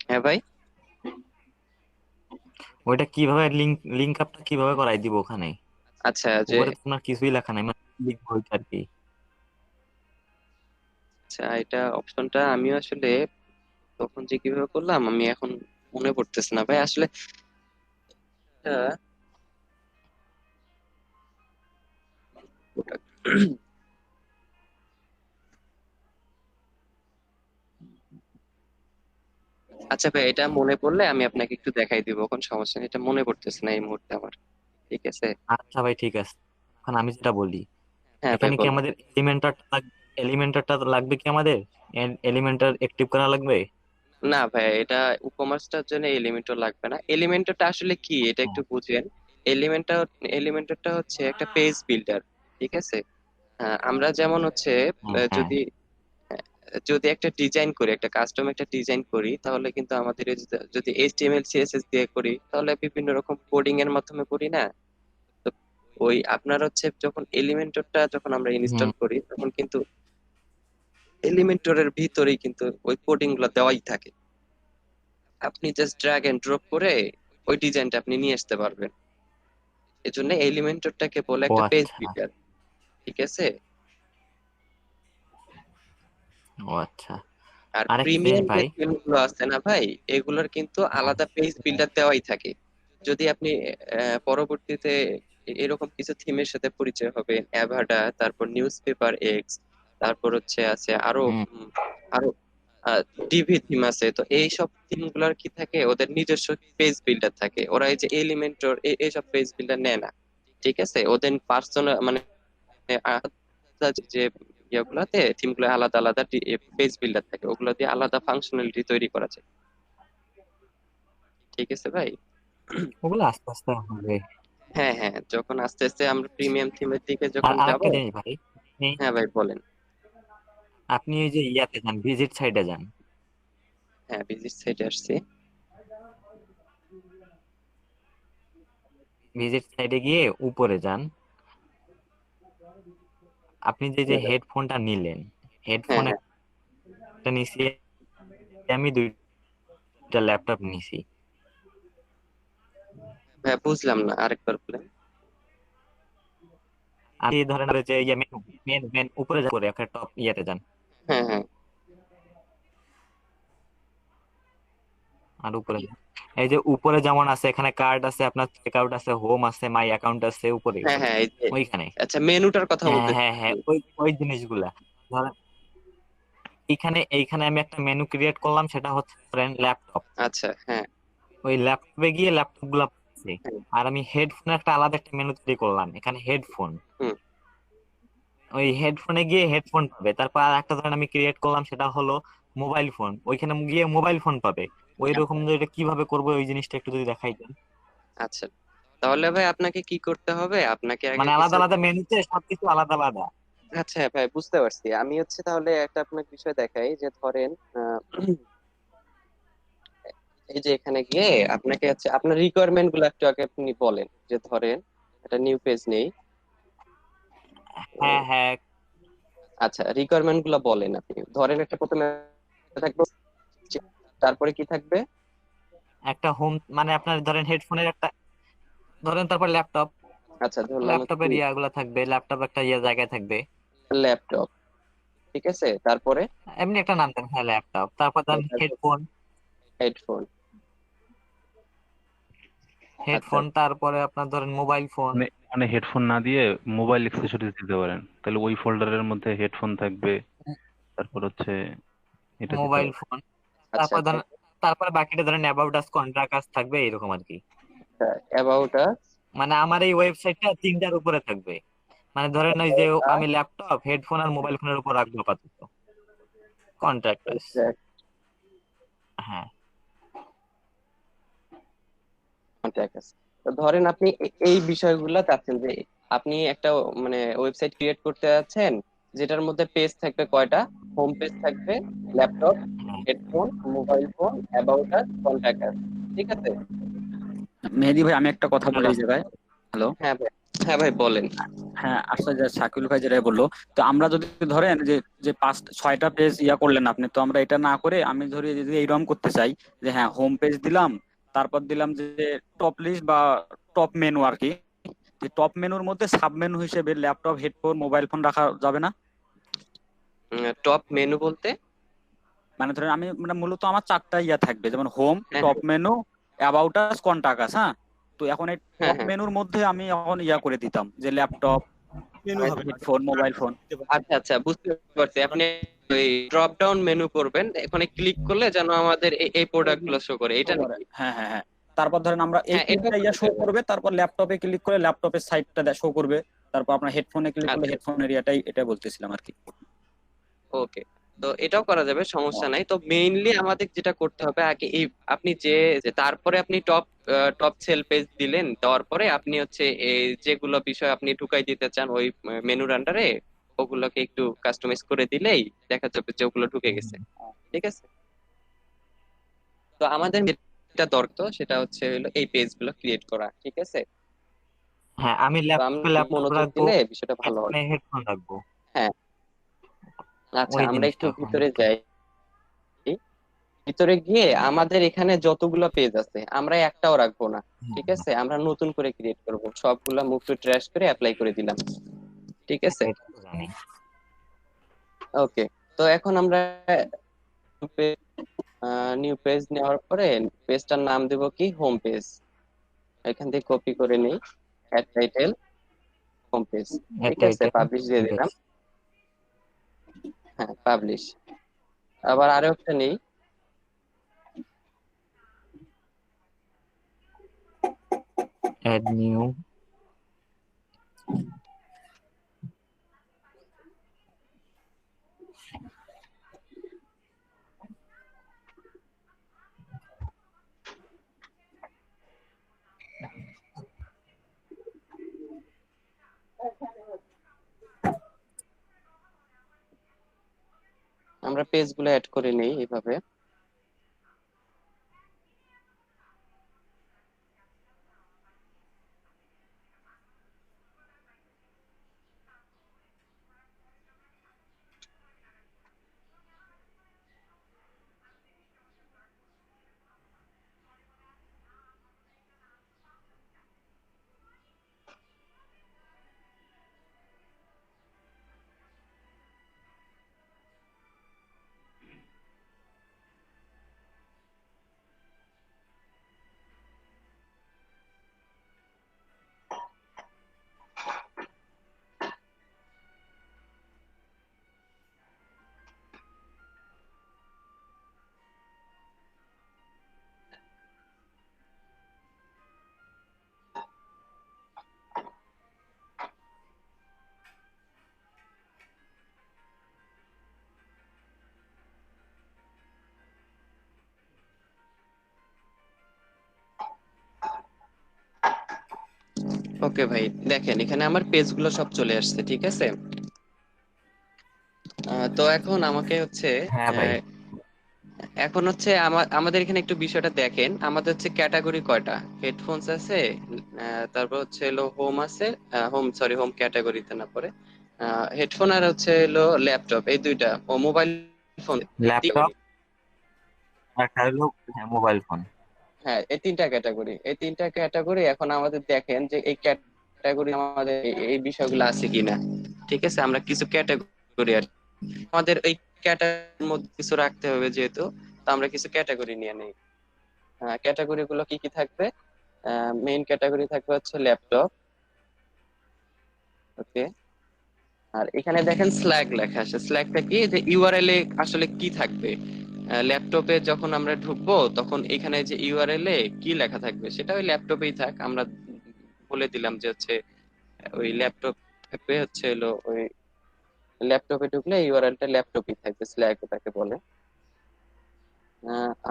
হ্যাঁ ভাই। ওইটা কিভাবে লিংক আপটা কিভাবে করাই দিব ওখানে? আচ্ছা যে উপরে তো আপনার কিছুই লেখা নাই, মানে লিখবো ওইটা আর কি। আচ্ছা, এটা অপশনটা আমি আসলে তখন যে কিভাবে করলাম আমি এখন মনে পড়তেছে না ভাই আসলে। এটা product। আচ্ছা ভাই, এটা মনে পড়লে আমি আপনাকে একটু দেখাই দিব, কোন সমস্যা নেই, এটা মনে পড়তেছে না এই মুহূর্তে আমার, ঠিক আছে। আচ্ছা ভাই ঠিক আছে, এখন আমি যেটা বলি, হ্যাঁ ভাই এখানে কি বলেন। আমাদের এলিমেন্টারটা লাগবে কি আমাদের? এলিমেন্টার অ্যাক্টিভ করা লাগবে? না ভাই, এটা কমার্সটার জন্য এলিমেন্টর লাগবে না। এলিমেন্টরটা আসলে কি এটা ও, একটু বুঝেন। এলিমেন্টরটা হচ্ছে একটা পেজ বিল্ডার, ঠিক আছে। আমরা যেমন হচ্ছে হ্যাঁ হ্যাঁ। যদি যদি একটা ডিজাইন করি, একটা কাস্টম একটা ডিজাইন করি, তাহলে কিন্তু আমাদের এই যদি এইচটিএমএল সিএসএস দিয়ে করি তাহলে বিভিন্ন রকম কোডিং এর মাধ্যমে করি না। তো ওই আপনার হচ্ছে যখন এলিমেন্টরটা যখন আমরা হুম। ইনস্টল করি তখন কিন্তু এলিমেন্টরের ভিতরেই কিন্তু ওই কোডিং গুলো দেওয়াই থাকে। আপনি জাস্ট ড্র্যাগ এন্ড ড্রপ করে ওই ডিজাইনটা আপনি নিয়ে আসতে পারবেন। এজন্য এলিমেন্টরটাকে বলে ও একটা পেজ আচ্ছা। বিল্ডার, ঠিক আছে। ও আচ্ছা। আর আরেকটা জিনিস প্রিমিয়াম যে ভাই, থিমগুলো আছে না ভাই, এগুলোর কিন্তু হ্যাঁ, আলাদা পেজ বিল্ডার দেওয়াই থাকে। যদি আপনি পরবর্তীতে এরকম কিছু থিমের সাথে পরিচয় হবে, অ্যাভাডা, তারপর নিউজ পেপার এক্স, তারপর হচ্ছে আছে আরো হুম, আরো ডিভি থিম আছে, তো এই সব থিম গুলার কি থাকে, ওদের নিজস্ব পেজ বিল্ডার থাকে। ওরা এই যে এলিমেন্টর এইসব পেজ বিল্ডার নেয় না, ঠিক আছে। ওদের পার্সোনাল মানে আলাদা যে ইয়েগুলাতে থিম গুলো আলাদা আলাদা পেজ বিল্ডার থাকে, ওগুলো দিয়ে আলাদা ফাংশনালিটি তৈরি করা যায়, ঠিক আছে ভাই। ওগুলো আস্তে আস্তে হবে। হ্যাঁ হ্যাঁ, যখন আস্তে আস্তে আমরা প্রিমিয়াম থিমের দিকে আর যখন যাব। আরেকটা জিনিস ভাই, আপনি হ্যাঁ ভাই বলেন। আপনি ওই যে ইয়াতে যান, ভিজিট সাইডে যান। হ্যাঁ ভিজিট সাইটে আসছি। ভিজিট সাইডে গিয়ে উপরে যান। আপনি যে যে হ্যাঁ ভাই। হেডফোনটা নিলেন, হ্যাঁ হেডফোন হ্যাঁ একটা নিছি, আমি দুইটা ল্যাপটপ নিছি। ভাই, বুঝলাম না, আরেকবার বলেন। আপনি ধরেন যে ইয়ে মেন উপরে যান, উপরে একটা টপ ইয়েতে যান, হ্যাঁ হ্যাঁ আর উপরে যান। এই যে উপরে যেমন আছে, এখানে কার্ড আছে, আপনার চেকআউট আছে, হোম আছে, মাই অ্যাকাউন্ট আছে উপরে, হ্যাঁ হ্যাঁ এই যে ওইখানে। আচ্ছা মেনুটার কথা হ্যাঁ বলতেছি। হ্যাঁ হ্যাঁ, ওই ওই জিনিসগুলা ধরেন, এইখানে আমি একটা মেনু ক্রিয়েট করলাম, সেটা হচ্ছে ল্যাপটপ। আচ্ছা হ্যাঁ ওই ল্যাপটপে গিয়ে ল্যাপটপ গুলা পাচ্ছি। হ্যাঁ। আর আমি হেডফোন একটা আলাদা একটা মেনু তৈরি করলাম, এখানে হেডফোন। হুম। ওই হেডফোনে গিয়ে হেডফোন পাবে। তারপর আর একটা ধরেন আমি ক্রিয়েট করলাম, সেটা হলো মোবাইল ফোন, ওইখানে গিয়ে মোবাইল ফোন পাবে। ওই রকম এটা কিভাবে করবো, ওই জিনিসটা একটু যদি দেখাই দেন। আচ্ছা, তাহলে ভাই আপনাকে কি করতে হবে, আপনাকে আগে মানে কিছু। আলাদা আলাদা মেনুতে সবকিছু আলাদা আলাদা। আচ্ছা ভাই বুঝতে পারছি, আমি হচ্ছে তাহলে একটা আপনাকে বিষয় দেখাই যে ধরেন এই যে এখানে গিয়ে আপনাকে হচ্ছে আপনার রিকোয়ারমেন্ট গুলো একটু আগে আপনি বলেন, যে ধরেন একটা নিউ পেজ নেই। হ্যাঁ হ্যাঁ। আচ্ছা, রিকোয়ারমেন্ট গুলো বলেন আপনি। ধরেন একটা প্রথমে থাকবে, তারপরে কি থাকবে। একটা হোম, মানে আপনার ধরেন হেডফোনের একটা ধরেন, তারপর ল্যাপটপ, আচ্ছা ধরলাম হচ্ছে ল্যাপটপের ইয়াগুলা থাকবে, ল্যাপটপ একটা ইয়ে জায়গায় থাকবে। ল্যাপটপ, ঠিক আছে, তারপরে এমনি একটা নাম দেন, হ্যাঁ ল্যাপটপ, তারপর ধরেন হেডফোন। হেডফোন, হেডফোন, তারপরে আপনার ধরেন মোবাইল ফোন। মানে মানে হেডফোন না দিয়ে মোবাইল অ্যাক্সেসরিজ দিতে পারেন, তাহলে ওই ফোল্ডারের মধ্যে হেডফোন থাকবে, তারপর হচ্ছে এটা দিতে মোবাইল পারেন। ফোন, আচ্ছা তারপর আচ্ছা ধরেন, তারপরে বাকিটা ধরেন অ্যাবাউট আস, কন্টাক্ট আস থাকবে, এরকম আর কি। অ্যাবাউট আস, মানে আমার এই ওয়েবসাইটটা তিনটার উপরে থাকবে। মানে ধরেন ওই যে আমি ল্যাপটপ, হেডফোন আর মোবাইল ফোনের উপর রাখবো আপাতত, কন্টাক্ট আস। হ্যাঁ। কন্ট্যাক্ট আছে। তো ধরেন আপনি এই বিষয়গুলো চাচ্ছেন যে আপনি একটা মানে ওয়েবসাইট ক্রিয়েট করতে যাচ্ছেন, যেটার মধ্যে পেজ থাকবে কয়টা? হোম পেজ থাকবে, laptop, headphone, mobile phone, about us, contact us. ঠিক আছে? মেহেদি ভাই, আমি একটা কথা বলি হ্যালো। এই জায়গায়। হ্যালো। হ্যাঁ ভাই, হ্যাঁ ভাই বলেন। হ্যাঁ, আসলে যে শাকিল ভাই যেটা বললো, তো আমরা যদি ধরেন যে যে 5-6টা পেজ করলেন আপনি, তো আমরা এটা না করে আমি ধরি যদি এইরকম করতে চাই যে হ্যাঁ, হোম পেজ দিলাম, তারপর দিলাম যে টপ লিস্ট বা টপ মেনু আর কি। টপ মেনুর মধ্যে সাব মেনু হিসেবে ল্যাপটপ, হেডফোন, মোবাইল ফোন রাখা যাবে না? টপ মেনু বলতে? মানে ধরেন আমি মানে মূলত আমার 4টা থাকবে, যেমন হোম, হ্যাঁ top menu, about us, contact আস। হ্যাঁ, তো এখন এই হ্যাঁ টপ হ্যাঁ। মেনুর মধ্যে আমি এখন করে দিতাম যে ল্যাপটপ, মেনু হবে না, হেডফোন, মোবাইল ফোন। আচ্ছা আচ্ছা, বুঝতে পারছি। আপনি ওই ড্রপ ডাউন মেনু করবেন, এখানে ক্লিক করলে যেন আমাদের এই প্রোডাক্ট গুলো শো করে, এটা নাকি? হ্যাঁ হ্যাঁ হ্যাঁ। তারপর ধরেন আমরা এই হ্যাঁ, এটা তিনটা করা শো যাবে। করবে, তারপর ল্যাপটপে ক্লিক করে ল্যাপটপের সাইটটা শো করবে, তারপর আপনার হেডফোনে ক্লিক করলে আচ্ছা, হেডফোন এরিয়াটাই, এটা বলতেছিলাম আর কি। ওকে। তো এটাও করা যাবে, সমস্যা নাই। তো মেইনলি আমাদের যেটা করতে হবে আগে, এই আপনি যে যে তারপরে আপনি টপ টপ সেল পেজ দিলেন, দেওয়ার পরে আপনি হচ্ছে এই যেগুলো বিষয় আপনি ঢুকাই দিতে চান ওই মেনুর আন্ডারে, ওগুলোকে একটু কাস্টমাইজ করে দিলেই দেখা যাবে যে ওগুলো ঢুকে গেছে। ঠিক আছে? তো আমাদের যেটা দরকার সেটা হচ্ছে হলো এই পেজ গুলো ক্রিয়েট করা। ঠিক আছে? হ্যাঁ, আমি তো আমি ল্যাপটপে ল্যাপটপ মনোযোগ রাখবো, দিলে বিষয়টা ভালো হবে। হেডফোনে হেডফোন রাখবো, হ্যাঁ, আচ্ছা ওই আমরা একটু জিনিসটা এখন ভিতরে একটু। যাই। ভিতরে গিয়ে আমাদের এখানে যতগুলো পেজ আছে আমরা একটাও রাখবো না। ঠিক আছে? আমরা নতুন করে ক্রিয়েট করব, সবগুলা মুভ টু ট্র্যাশ করে অ্যাপ্লাই করে দিলাম। ঠিক আছে? এটা তো জানি। ওকে। তো এখন আমরা নিউ পেজ নেওয়ার পরে পেজটার নাম দেব কি? Home page. এখান থেকে কপি করে নিই, অ্যাড টাইটেল, হোম পেজ। ঠিক এটা আছে, এটা পাবলিশ দিয়ে দিলাম। হ্যাঁ, পাবলিশ। আবার আরো একটা নেই, অ্যাড নিউ। আমরা পেজ গুলো অ্যাড করে নেই এইভাবে। ওকে ভাই, দেখেন এখানে আমার পেজ গুলো সব চলে আসছে। ঠিক আছে? তো এখন আমাকে হচ্ছে হ্যাঁ ভাই। আহ, এখন হচ্ছে আমাদের এখানে একটু বিষয়টা দেখেন, আমাদের হচ্ছে ক্যাটাগরি কয়টা? হেডফোনস আছে, তারপর হচ্ছে হলো হোম আছে, হোম সরি হোম ক্যাটাগরিতে না পড়ে, হেডফোন আর হচ্ছে হলো ল্যাপটপ, এই দুইটা, ও মোবাইল ফোন ল্যাপটপ আর একটা হলো, হ্যাঁ, মোবাইল ফোন। হ্যাঁ, এই তিনটা ক্যাটাগরি, এই তিনটা ক্যাটাগরি। এখন আমাদের দেখেন যে এই ক্যাটাগরি আমাদের এই বিষয়গুলো আছে কিনা। ঠিক আছে? আমরা কিছু ক্যাটাগরি আর আমাদের এই ক্যাটাগরির মধ্যে কিছু রাখতে হবে যেহেতু, তো আমরা কিছু ক্যাটাগরি নিয়ে নেই। ক্যাটাগরি গুলো কি কি থাকবে? মেইন ক্যাটাগরি থাকবে হচ্ছে ল্যাপটপ। ওকে, আর এখানে দেখেন স্ল্যাগ লেখা আছে। স্ল্যাগটা কি, যে ইউআরএল এ আসলে কি থাকবে। ল্যাপটপে যখন আমরা ঢুকবো তখন এখানে যে ইউআরএল এ কি লেখা থাকবে সেটা ওই ল্যাপটপেই থাক। আমরা বলে দিলাম যে হচ্ছে ওই ল্যাপটপ থাকবে হচ্ছে হলো ওই ল্যাপটপে ঢুকলে ইউআরএলটা ল্যাপটপই থাকবে, স্ল্যাগ তাকে বলে।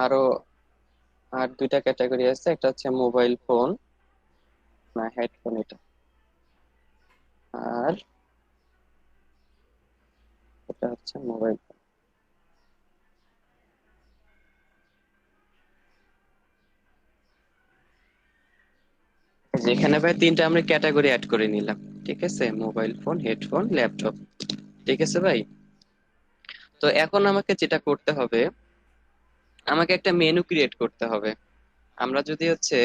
আরো আর দুইটা ক্যাটাগরি আছে, একটা হচ্ছে মোবাইল ফোন না হেডফোন এটা, আর এটা হচ্ছে মোবাইল। যেখানে ভাই তিনটা আমরা ক্যাটাগরি অ্যাড করে নিলাম, ঠিক আছে, মোবাইল ফোন, হেডফোন, ল্যাপটপ। ঠিক আছে ভাই, তো এখন আমাকে যেটা করতে হবে, আমাকে একটা মেনু ক্রিয়েট করতে হবে। আমরা যদি হচ্ছে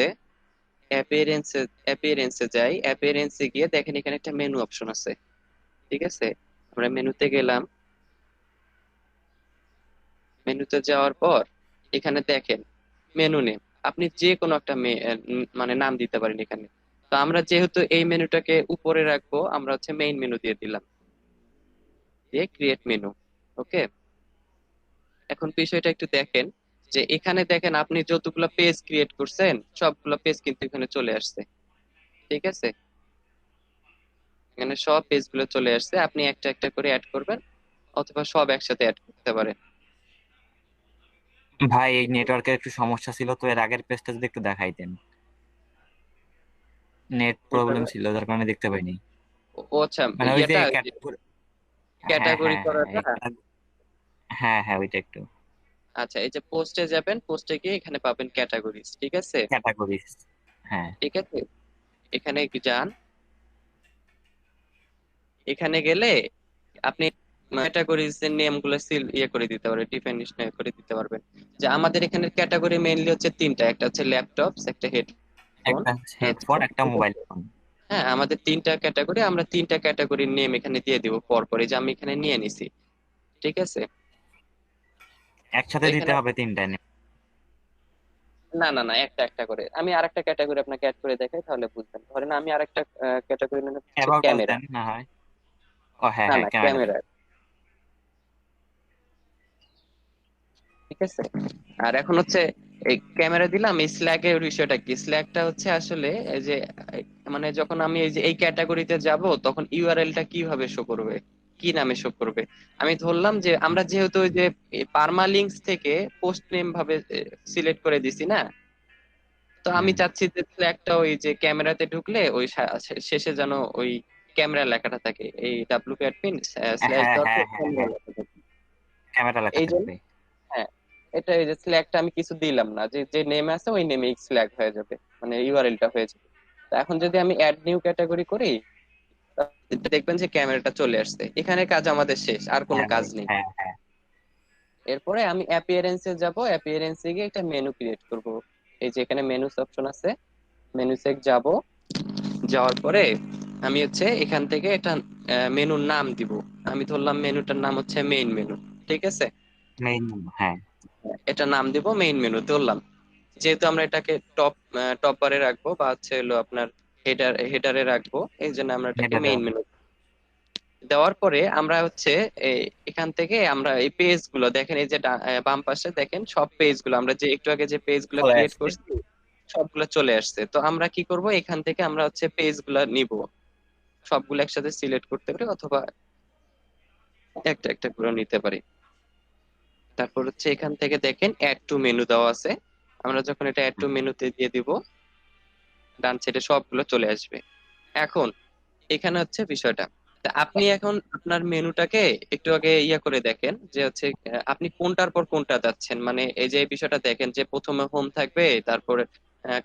অ্যাপিয়ারেন্সে যাই, অ্যাপিয়ারেন্সে গিয়ে দেখেন এখানে একটা মেনু অপশন আছে। ঠিক আছে, আমরা মেনুতে গেলাম। মেনুতে যাওয়ার পর এখানে দেখেন মেনু নেম, আপনি যে কোনো একটা মানে নাম দিতে পারেন এখানে। তো আমরা যেহেতু এই মেনুটাকে উপরে রাখবো, আমরা হচ্ছে মেইন মেনু দিয়ে দিলাম, দিয়ে ক্রিয়েট মেনু। ওকে, এখন বিষয়টা একটু দেখেন, যে এখানে দেখেন আপনি যতগুলো পেজ ক্রিয়েট করছেন সবগুলো পেজ কিন্তু এখানে চলে আসছে। ঠিক আছে, এখানে সব পেজ গুলো চলে আসছে। আপনি একটা একটা করে অ্যাড করবেন অথবা সব একসাথে অ্যাড করতে পারেন। ভাই এই নেটওয়ার্কের একটু সমস্যা ছিল, তো এর আগের পেজটা যদি একটু দেখাইতেন। নেট প্রবলেম এভাবে ছিল যার কারণে দেখতে পাইনি। ও আচ্ছা, মানে ওই যে ইয়েটা ক্যাটাগরি, হ্যাঁ ক্যাটাগরি হ্যাঁ হ্যাঁ করাটা। হ্যাঁ হ্যাঁ ওইটা একটু। আচ্ছা, এই যে পোস্টে যাবেন, পোস্টে গিয়ে এখানে পাবেন ক্যাটাগরিজ। ঠিক আছে, ক্যাটাগরিজ, হ্যাঁ। ঠিক আছে, এখানে যান। এখানে গেলে আপনি ক্যাটাগরিজ এর নেম গুলো ইয়ে করে দিতে পারবেন, ডিফিনিশন করে দিতে পারবেন। যে আমাদের এখানে ক্যাটাগরি মেইনলি হচ্ছে তিনটা, একটা হচ্ছে ল্যাপটপস, একটা হেডফোন, একটা হেডফোন, একটা মোবাইল ফোন। হ্যাঁ, আমাদের তিনটা ক্যাটাগরি, আমরা তিনটা ক্যাটাগরির নেম এখানে দিয়ে দিব পর পর, এই যে আমি এখানে নিয়ে নিছি। ঠিক আছে, তো একসাথে দিতে এখানে হবে তিনটা নেম? না না না, একটা একটা করে। আমি আরেকটা ক্যাটাগরি আপনাকে অ্যাড করে দেখাই, তাহলে বুঝবেন। ধরেন আমি আরেকটা ক্যাটাগরি নাম হচ্ছে অ্যাবাউট আস ক্যামেরা। দেন না হয়। ও হ্যাঁ না হ্যাঁ, না, ক্যামেরা দেন। ক্যামেরা। ঠিক আছে, আর এখন হচ্ছে এই ক্যামেরা দিলাম। এই স্ল্যাগ এর বিষয়টা কি, স্ল্যাগটা হচ্ছে আসলে এই যে মানে যখন আমি এই যে এই ক্যাটাগরিতে যাব তখন ইউআরএলটা কিভাবে শো করবে, কি নামে শো করবে। আমি ধরলাম যে আমরা যেহেতু ওই যে পারমালিঙ্কস থেকে পোস্ট নেম ভাবে সিলেক্ট করে দিছি না, তো আমি হুম। চাচ্ছি যে স্ল্যাগটা ওই যে ক্যামেরাতে ঢুকলে ওই শেষে যেন ওই ক্যামেরা লেখাটা থাকে, এই ডাব্লিউ অ্যাডমিন স্ল্যাশ হ্যাঁ দেওয়ার হ্যাঁ পর হ্যাঁ ক্যামেরা হ্যাঁ, লেখা থাকে। ক্যামেরা লেখা এই জন্য থাকবে। হ্যাঁ, এটা এই যে স্ল্যাগটা আমি কিছু দিলাম না, যে যে নেম আছে ওই নেমে স্ল্যাগ হয়ে যাবে, মানে ইউআরএলটা হয়ে যাবে। তো এখন যদি আমি অ্যাড নিউ ক্যাটাগরি করি, তাহলে দেখবেন যে ক্যামেরাটা চলে আসছে। এখানে কাজ আমাদের শেষ, আর কোনো হ্যাঁ কাজ ভাই, নেই। হ্যাঁ হ্যাঁ। এরপরে আমি অ্যাপিয়ারেন্সে যাব, অ্যাপিয়ারেন্সে গিয়ে একটা মেনু ক্রিয়েট করব। এই যে এখানে মেনুস অপশন আছে, মেনুসে যাব। যাওয়ার পরে আমি হচ্ছে এখান থেকে একটা মেনুর নাম দিব। আমি ধরলাম মেনুটার নাম হচ্ছে মেইন মেনু। ঠিক আছে, মেইন, হ্যাঁ। এটা নাম দিব মেইন মেনু ধরলাম। যেহেতু আমরা এটাকে টপ বারে রাখবো বা হচ্ছে হলো আপনার হেডারে রাখবো, এই জন্য আমরা এটাকে এটা মেইন দেওয়া। মেনু দেওয়ার পরে আমরা হচ্ছে এখান থেকে আমরা এই পেজ গুলো দেখেন, এই যে বাম পাশে দেখেন সব পেজ গুলো আমরা যে একটু আগে যে পেজ গুলো চলে ক্রিয়েট আসছে। করছি সবগুলো চলে আসছে। তো আমরা কি করব, এখান থেকে আমরা হচ্ছে পেজ গুলা নিব, সবগুলো একসাথে সিলেক্ট করতে পারি অথবা একটা একটা করে নিতে পারি। তারপর হচ্ছে এখান থেকে দেখেন অ্যাড টু মেনু দেওয়া আছে। আমরা যখন এটা অ্যাড টু মেনুতে দিয়ে দিব, ডান সাইডে সবগুলো চলে আসবে। এখন এখানে হচ্ছে বিষয়টা, তা আপনি এখন আপনার মেনুটাকে একটু আগে ইয়া করে দেখেন যে হচ্ছে আপনি কোনটার পর কোনটা যাচ্ছেন। মানে এই যে এই বিষয়টা দেখেন যে প্রথমে হোম থাকবে, তারপরে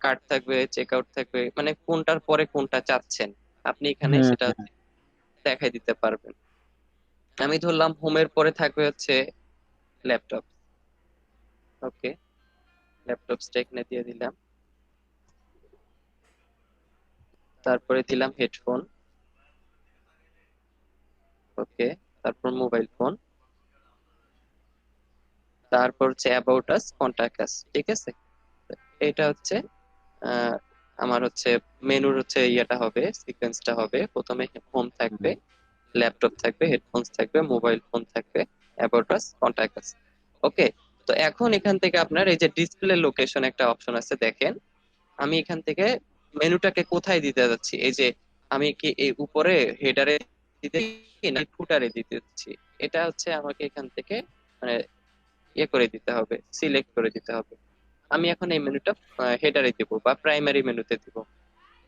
কার্ট থাকবে, চেক আউট থাকবে, মানে কোনটার পরে কোনটা চাচ্ছেন আপনি এখানে হুম সেটা হুম। দেখাই দিতে পারবেন। আমি ধরলাম হোমের পরে থাকবে হচ্ছে ল্যাপটপ। ওকে, ল্যাপটপসটা এখানে দিয়ে দিলাম। তারপরে দিলাম হেডফোন। ওকে, তারপর মোবাইল ফোন, তারপর হচ্ছে অ্যাবাউট আস, কন্টাক্ট আস। ঠিক আছে, এটা হচ্ছে আমার হচ্ছে মেনুর হচ্ছে ইয়েটা হবে, সিকোয়েন্সটা হবে, প্রথমে হোম থাকবে, ল্যাপটপ থাকবে, হেডফোনস থাকবে, মোবাইল ফোন থাকবে, অ্যাবাউট আস, কন্টাক্ট আস। ওকে, তো এখন এখান থেকে আপনার এই যে ডিসপ্লে লোকেশন একটা অপশন আছে, দেখেন আমি এখান থেকে মেনুটাকে কোথায় দিতে যাচ্ছি, এই যে আমি কি এই উপরে হেডারে দিতে না ফুটারে দিতে যাচ্ছি, এটা হচ্ছে আমাকে এখান থেকে মানে ইয়ে করে দিতে হবে, সিলেক্ট করে দিতে হবে। আমি এখন এই মেনুটা হেডারে দিব বা প্রাইমারি মেনুতে দিব,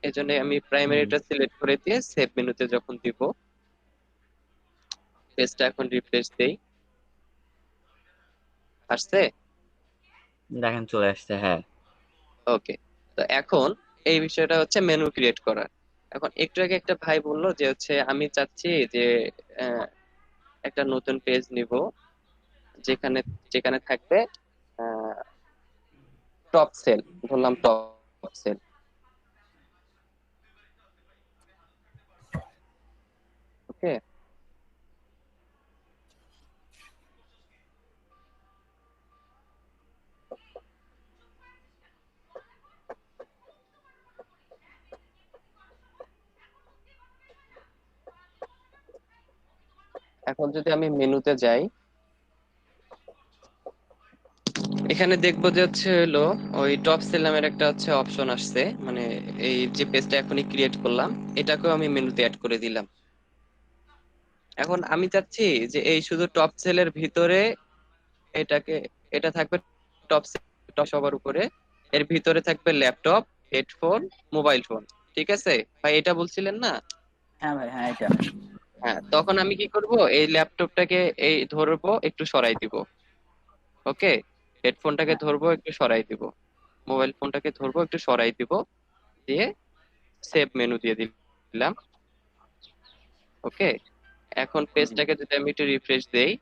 এই জন্য আমি প্রাইমারিটা সিলেক্ট করে দিয়ে সেভ মেনুতে যখন দিব, পেজটা এখন রিফ্রেশ দেই, আসছে? দেখেন চলে আসছে, হ্যাঁ। ওকে, তো এখন এই বিষয়টা হচ্ছে মেনু ক্রিয়েট করার। এখন একটু আগে একটা ভাই বললো যে হচ্ছে আমি চাচ্ছি যে আহ, একটা নতুন পেজ নিব, যেখানে যেখানে থাকবে টপ সেল, ধরলাম টপ সেল। ওকে, এখন যদি আমি মেনুতে যাই, এখানে দেখবো যে হচ্ছে হলো ওই টপ সেল নামের একটা হচ্ছে অপশন আসছে, মানে এই যে পেজটা এখনই ক্রিয়েট করলাম এটাকেও আমি মেনুতে অ্যাড করে দিলাম। এখন আমি চাচ্ছি যে এই শুধু টপ সেলের ভিতরে এটাকে, এটা থাকবে টপ টপ সবার উপরে, এর ভিতরে থাকবে ল্যাপটপ, হেডফোন, মোবাইল ফোন। ঠিক আছে ভাই, এটা বলছিলেন না? হ্যাঁ ভাই, হ্যাঁ এটা। হ্যাঁ, তখন আমি কি করব, এই ল্যাপটপটাকে এই ধরবো, একটু সরাই দিব। ওকে, হেডফোনটাকে ধরবো, একটু সরাই দিব, মোবাইল ফোনটাকে ধরবো, একটু সরাই দিব, দিয়ে সেভ মেনু দিয়ে দিলাম। ওকে, এখন পেজটাকে যদি আমি একটু রিফ্রেশ দেই,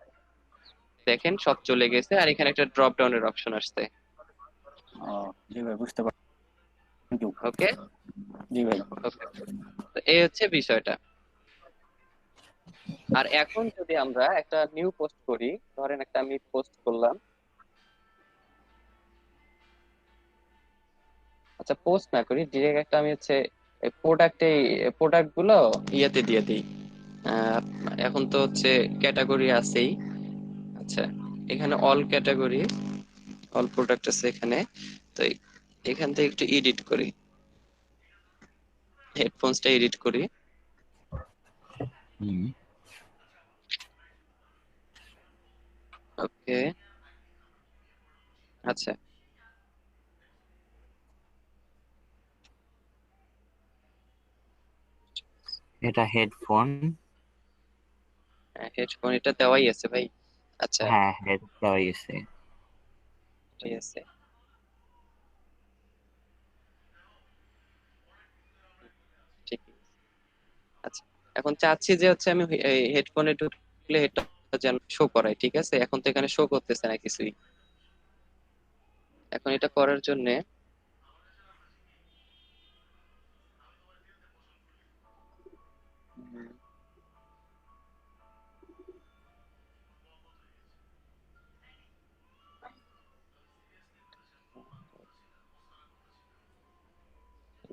দেখেন সব চলে গেছে, আর এখানে একটা ড্রপ ডাউনের অপশন আসছে। ও জি ভাই, বুঝতে পারছি। Thank you. ওকে, জি ভাই। ওকে, তো এই হচ্ছে বিষয়টা। আর এখন যদি আমরা একটা নিউ পোস্ট করি, ধরেন একটা আমি পোস্ট করলাম, আচ্ছা পোস্ট না করি, ডিরেক্ট একটা আমি হচ্ছে প্রোডাক্ট গুলো ইয়েতে দিয়ে দিই। আহ, এখন তো হচ্ছে ক্যাটাগরি আছেই, আচ্ছা এখানে অল ক্যাটাগরি, অল প্রোডাক্ট আছে এখানে, তো এখান থেকে একটু এডিট করি, হেডফোনসটা এডিট করি। ওকে, আচ্ছা এটা হেডফোন। হেডফোন এটা দেওয়াই আছে ভাই। আচ্ছা হ্যাঁ, হেড দেওয়াই আছে। ঠিক আছে, ঠিক আছে। আচ্ছা, এখন চাচ্ছি যে হচ্ছে আমি হেডফোনে ঢুকলে হেডটা যেন শো করায়, ঠিক আছে? এখন তো এখানে শো করতেছে না কিছুই। এখন এটা করার জন্য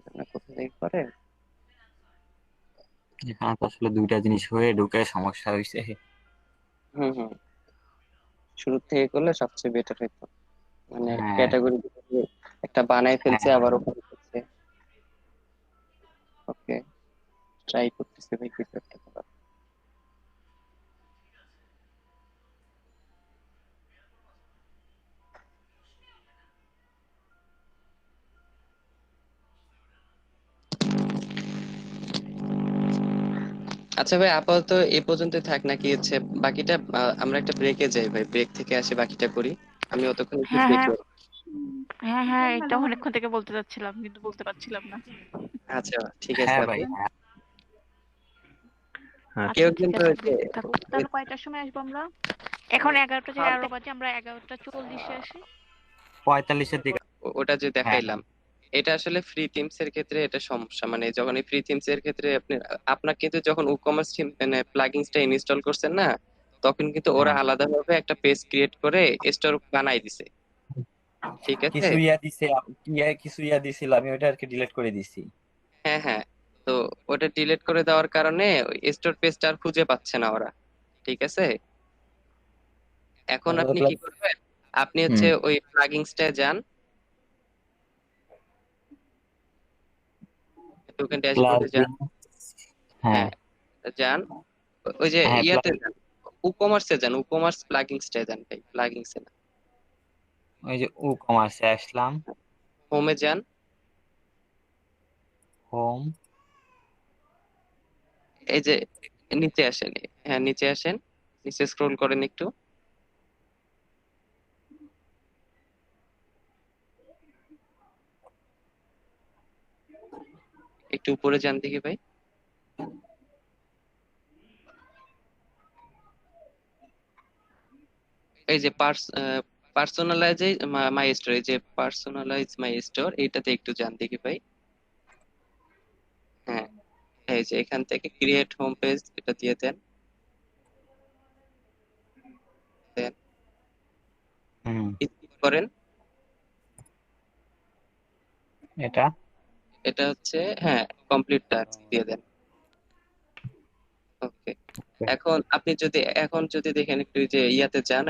কোথা থেকে করে, এখানে তো আসলে দুইটা জিনিস হয়ে ঢুকে সমস্যা হয়েছে। হুম হুম, শুরু থেকে করলে সবচেয়ে বেটার হতো, মানে হ্যাঁ, ক্যাটাগরি একটা বানাই ফেলছে হ্যাঁ। আবার ওখানে করছে। ওকে, ট্রাই করতেছি ভাই কিছু একটা করার। আচ্ছা ভাই, আপাতত এ পর্যন্ত থাক, নাকি হচ্ছে বাকিটা আমরা একটা ব্রেকে যাই ভাই, ব্রেক থেকে আসে বাকিটা করি, আমি অতক্ষণ একটু হ্যাঁ হ্যাঁ ব্রেকে। হ্যাঁ হ্যাঁ, এটা অনেকক্ষণ থেকে বলতে চাচ্ছিলাম কিন্তু বলতে পারছিলাম না। আচ্ছা ঠিক আছে হ্যাঁ ভাই, আপু। হ্যাঁ। হ্যাঁ, আচ্ছা কেউ ঠিক কিন্তু আছে, ওই যে ব্রেকে থাকো তাহলে। কয়টার সময় আসবো আমরা? এখন 11টা 11 বাজে, আমরা 11টা 40-এ আসি। 45-এর দিকে। ওটা যে হ্যাঁ, দেখাইলাম, এটা আসলে ফ্রি থিমস এর ক্ষেত্রে এটা সমস্যা, মানে যখন এই ফ্রি থিমস এর ক্ষেত্রে আপনি আপনার কিন্তু যখন উকমার্স থিম মানে প্লাগইনসটা ইনস্টল করছেন না, তখন কিন্তু ওরা হ্যাঁ। আলাদাভাবে একটা পেজ ক্রিয়েট করে স্টোর বানাই দিছে। ঠিক আছে? কিছু কিছু ইয়া দিছিল, আমি ওটা আর কি ডিলিট করে দিছি। হ্যাঁ হ্যাঁ, তো ওটা ডিলিট করে দেওয়ার কারণে স্টোর পেজটা আর খুঁজে পাচ্ছে না ওরা। ঠিক আছে, এখন আপনি কি করবেন, আপনি হচ্ছে হুম ওই প্লাগিংসটায় যান, টোকেন ড্যাশবোর্ডে যান। হ্যাঁ হ্যাঁ, যান, ওই যে হ্যাঁ ইয়াতে যান, উকমার্সে যান, উকমার্স প্লাগিংসটায় যান ভাই, প্লাগিংসে না, ওই যে ই কমার্সে আসলাম। হোমে যান। হোম। এই যে নিচে আসেন, হ্যাঁ নিচে আসেন, নিচে স্ক্রোল করেন একটু, একটু উপরে যান দেখি ভাই। এই যে পার্সোনালাইজ মাই স্টোর, এই যে পার্সোনালাইজ মাই স্টোর, এইটাতে একটু যান দেখি ভাই। হ্যাঁ, এই যে এখান থেকে ক্রিয়েট হোম পেজ, এটা দিয়ে দেন, দেন হুম ক্লিক করেন। এটা এটা হচ্ছে, হ্যাঁ, কমপ্লিট টাস্ক দিয়ে দেন। ওকে, এখন আপনি যদি, এখন যদি দেখেন একটু, যে ইয়াতে যান,